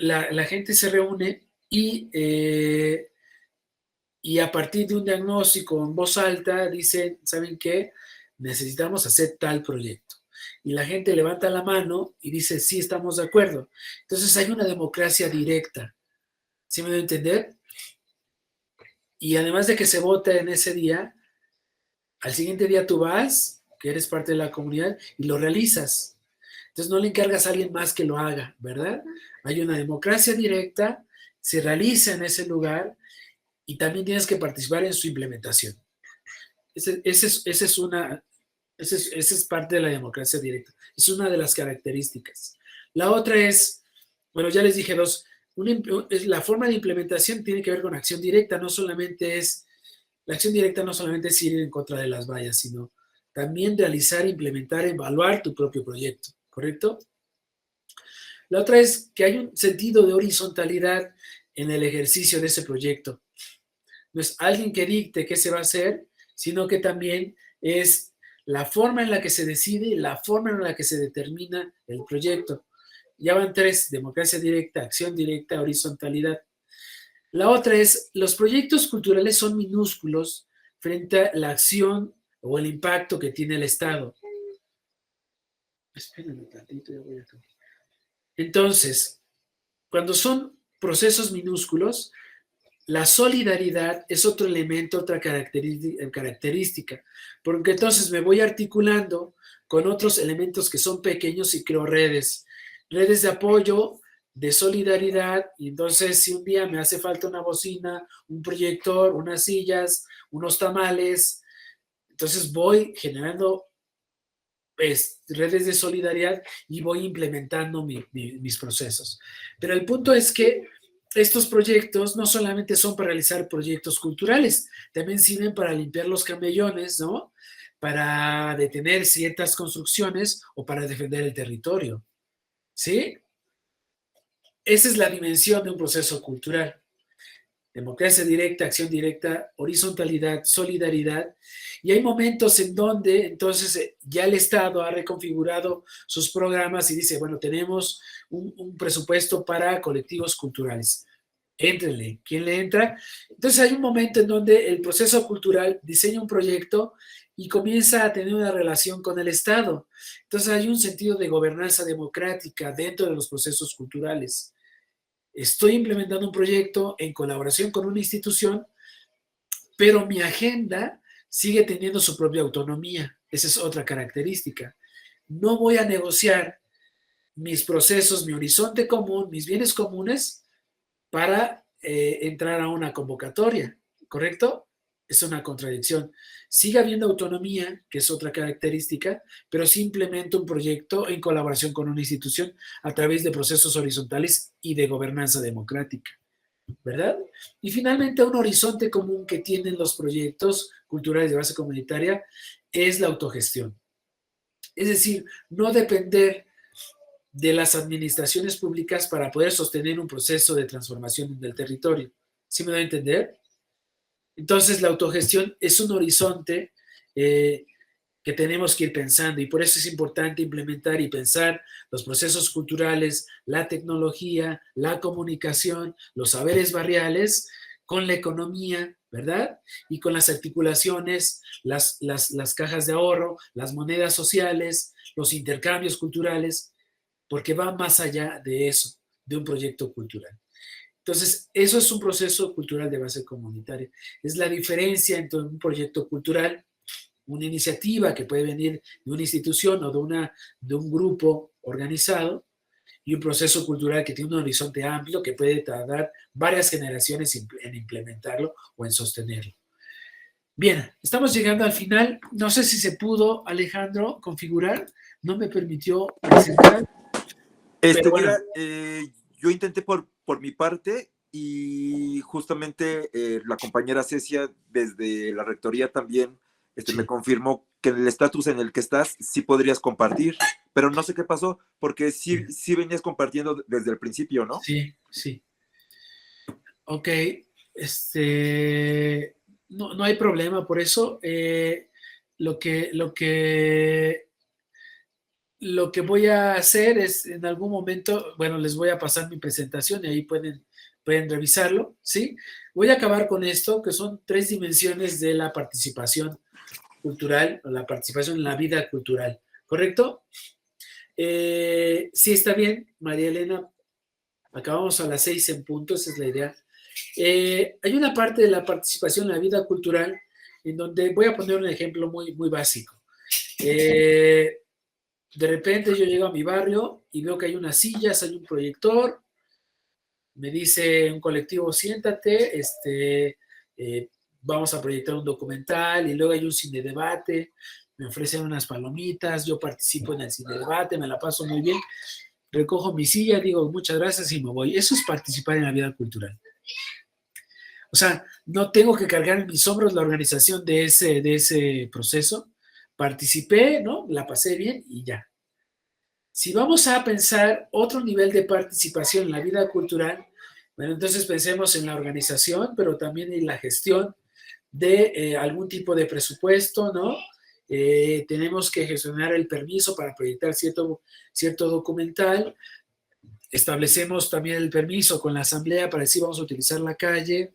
La gente se reúne y a partir de un diagnóstico en voz alta dicen, ¿saben qué? Necesitamos hacer tal proyecto. y la gente levanta la mano y dice, sí, estamos de acuerdo. Entonces hay una democracia directa. ¿Sí me doy a entender? Y además de que se vota en ese día, al siguiente día tú vas, que eres parte de la comunidad, y lo realizas. Entonces no le encargas a alguien más que lo haga, ¿verdad? Hay una democracia directa, se realiza en ese lugar y también tienes que participar en su implementación. Esa es parte de la democracia directa. Es una de las características. La otra es, bueno, ya les dije dos, la forma de implementación tiene que ver con acción directa, la acción directa no solamente es ir en contra de las vallas, sino también realizar, implementar, evaluar tu propio proyecto, ¿correcto? La otra es que hay un sentido de horizontalidad en el ejercicio de ese proyecto. No es alguien que dicte qué se va a hacer, sino que también es la forma en la que se decide y la forma en la que se determina el proyecto. Ya van tres: democracia directa, acción directa, horizontalidad. La otra es, los proyectos culturales son minúsculos frente a la acción o el impacto que tiene el Estado. Espérenme tantito, ya voy a acabar. Entonces, cuando son procesos minúsculos, la solidaridad es otro elemento, otra característica, porque entonces me voy articulando con otros elementos que son pequeños y creo redes de apoyo, de solidaridad, y entonces si un día me hace falta una bocina, un proyector, unas sillas, unos tamales, entonces voy generando redes de solidaridad y voy implementando mis procesos. Pero el punto es que estos proyectos no solamente son para realizar proyectos culturales, también sirven para limpiar los camellones, ¿no? Para detener ciertas construcciones o para defender el territorio, ¿sí? Esa es la dimensión de un proceso cultural. Democracia directa, acción directa, horizontalidad, solidaridad. Y hay momentos en donde entonces ya el Estado ha reconfigurado sus programas y dice, bueno, tenemos un presupuesto para colectivos culturales. Éntrenle. ¿Quién le entra? Entonces hay un momento en donde el proceso cultural diseña un proyecto y comienza a tener una relación con el Estado. Entonces hay un sentido de gobernanza democrática dentro de los procesos culturales. Estoy implementando un proyecto en colaboración con una institución, pero mi agenda sigue teniendo su propia autonomía. Esa es otra característica. No voy a negociar mis procesos, mi horizonte común, mis bienes comunes para entrar a una convocatoria, ¿correcto? Es una contradicción. Sigue habiendo autonomía, que es otra característica, pero sí implemento un proyecto en colaboración con una institución a través de procesos horizontales y de gobernanza democrática, ¿verdad? Y finalmente, un horizonte común que tienen los proyectos culturales de base comunitaria es la autogestión. Es decir, no depender de las administraciones públicas para poder sostener un proceso de transformación del territorio. ¿Sí me da a entender? Entonces, la autogestión es un horizonte que tenemos que ir pensando y por eso es importante implementar y pensar los procesos culturales, la tecnología, la comunicación, los saberes barriales con la economía, ¿verdad? Y con las articulaciones, las cajas de ahorro, las monedas sociales, los intercambios culturales, porque va más allá de eso, de un proyecto cultural. Entonces, eso es un proceso cultural de base comunitaria. Es la diferencia entre un proyecto cultural, una iniciativa que puede venir de una institución o de un grupo organizado, y un proceso cultural que tiene un horizonte amplio que puede tardar varias generaciones en implementarlo o en sostenerlo. Bien, estamos llegando al final. No sé si se pudo, Alejandro, configurar. No me permitió presentar. Pero bueno. Mira, yo intenté por mi parte y justamente la compañera Cecia desde la rectoría también sí, me confirmó que en el estatus en el que estás sí podrías compartir, pero no sé qué pasó, porque sí venías compartiendo desde el principio, ¿no? Sí, sí. Ok, no hay problema por eso. Lo que voy a hacer es en algún momento, bueno, les voy a pasar mi presentación y ahí pueden revisarlo, ¿sí? Voy a acabar con esto, que son 3 dimensiones de la participación cultural, o la participación en la vida cultural, ¿correcto? Sí, está bien, María Elena. Acabamos a las 6 en punto, esa es la idea. Hay una parte de la participación en la vida cultural en donde voy a poner un ejemplo muy, muy básico. De repente yo llego a mi barrio y veo que hay unas sillas, hay un proyector, me dice un colectivo, siéntate, vamos a proyectar un documental, y luego hay un cine debate, me ofrecen unas palomitas, yo participo en el cine debate, me la paso muy bien, recojo mi silla, digo muchas gracias y me voy. Eso es participar en la vida cultural. O sea, no tengo que cargar en mis hombros la organización de ese proceso. Participé, ¿no? La pasé bien y ya. Si vamos a pensar otro nivel de participación en la vida cultural, bueno, entonces pensemos en la organización, pero también en la gestión de algún tipo de presupuesto, ¿no? Tenemos que gestionar el permiso para proyectar cierto documental. Establecemos también el permiso con la asamblea para decir vamos a utilizar la calle.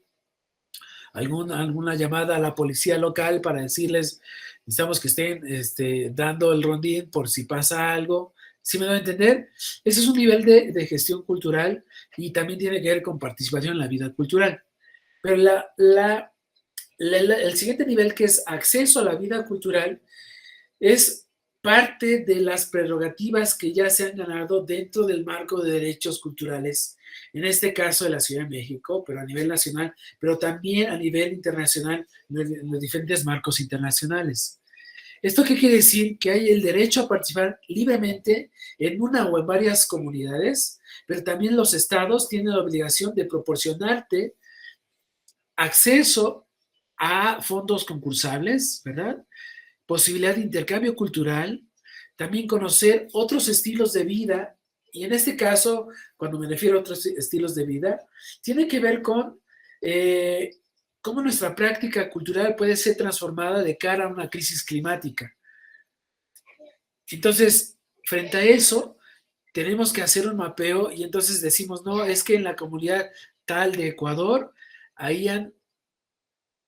Alguna llamada a la policía local para decirles necesitamos que estén dando el rondín por si pasa algo. ¿Sí me doy a entender? Ese es un nivel de gestión cultural y también tiene que ver con participación en la vida cultural. Pero el siguiente nivel, que es acceso a la vida cultural, es parte de las prerrogativas que ya se han ganado dentro del marco de derechos culturales, en este caso de la Ciudad de México, pero a nivel nacional, pero también a nivel internacional, en los diferentes marcos internacionales. ¿Esto qué quiere decir? Que hay el derecho a participar libremente en una o en varias comunidades, pero también los estados tienen la obligación de proporcionarte acceso a fondos concursables, ¿verdad? Posibilidad de intercambio cultural, también conocer otros estilos de vida, y en este caso, cuando me refiero a otros estilos de vida, tiene que ver con cómo nuestra práctica cultural puede ser transformada de cara a una crisis climática. Entonces, frente a eso, tenemos que hacer un mapeo y entonces decimos, no, es que en la comunidad tal de Ecuador, ahí han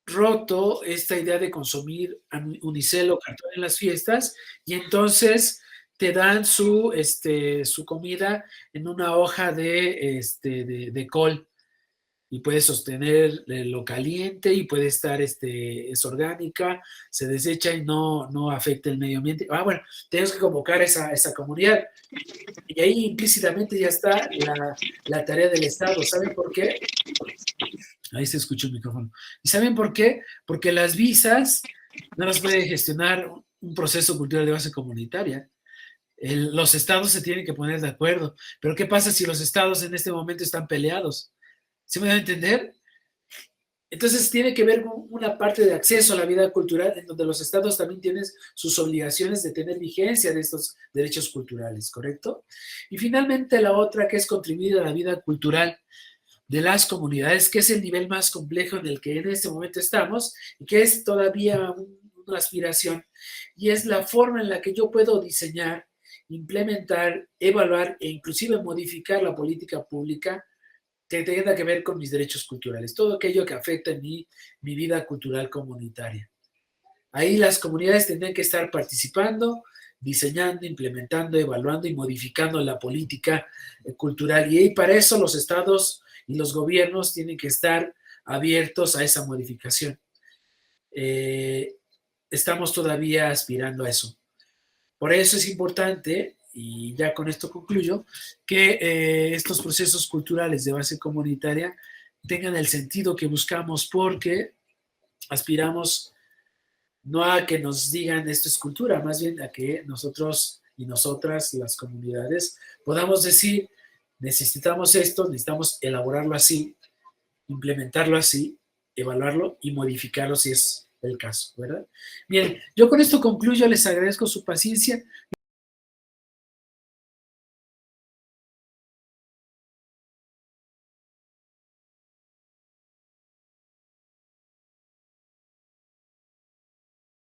roto esta idea de consumir unicel o cartón en las fiestas y entonces te dan su comida en una hoja de col y puedes sostener lo caliente y puede estar, es orgánica, se desecha y no afecta el medio ambiente. Bueno, tenemos que convocar esa comunidad y ahí implícitamente ya está la tarea del Estado. ¿Saben por qué? Ahí se escuchó el micrófono. ¿Y saben por qué? Porque las visas no las puede gestionar un proceso cultural de base comunitaria. Los estados se tienen que poner de acuerdo. Pero ¿qué pasa si los estados en este momento están peleados? ¿Sí me van a entender? Entonces tiene que ver con una parte de acceso a la vida cultural en donde los estados también tienen sus obligaciones de tener vigencia de estos derechos culturales, ¿correcto? Y finalmente la otra, que es contribuir a la vida cultural de las comunidades, que es el nivel más complejo en el que en este momento estamos y que es todavía una aspiración, y es la forma en la que yo puedo diseñar, implementar, evaluar e inclusive modificar la política pública que tenga que ver con mis derechos culturales, todo aquello que afecta en mi vida cultural comunitaria. Ahí las comunidades tendrán que estar participando, diseñando, implementando, evaluando y modificando la política cultural, y para eso los estados y los gobiernos tienen que estar abiertos a esa modificación. Estamos todavía aspirando a eso. Por eso es importante, y ya con esto concluyo, que estos procesos culturales de base comunitaria tengan el sentido que buscamos, porque aspiramos no a que nos digan esto es cultura, más bien a que nosotros y nosotras, las comunidades, podamos decir necesitamos esto, necesitamos elaborarlo así, implementarlo así, evaluarlo y modificarlo si es el caso, ¿verdad? Bien, yo con esto concluyo, les agradezco su paciencia.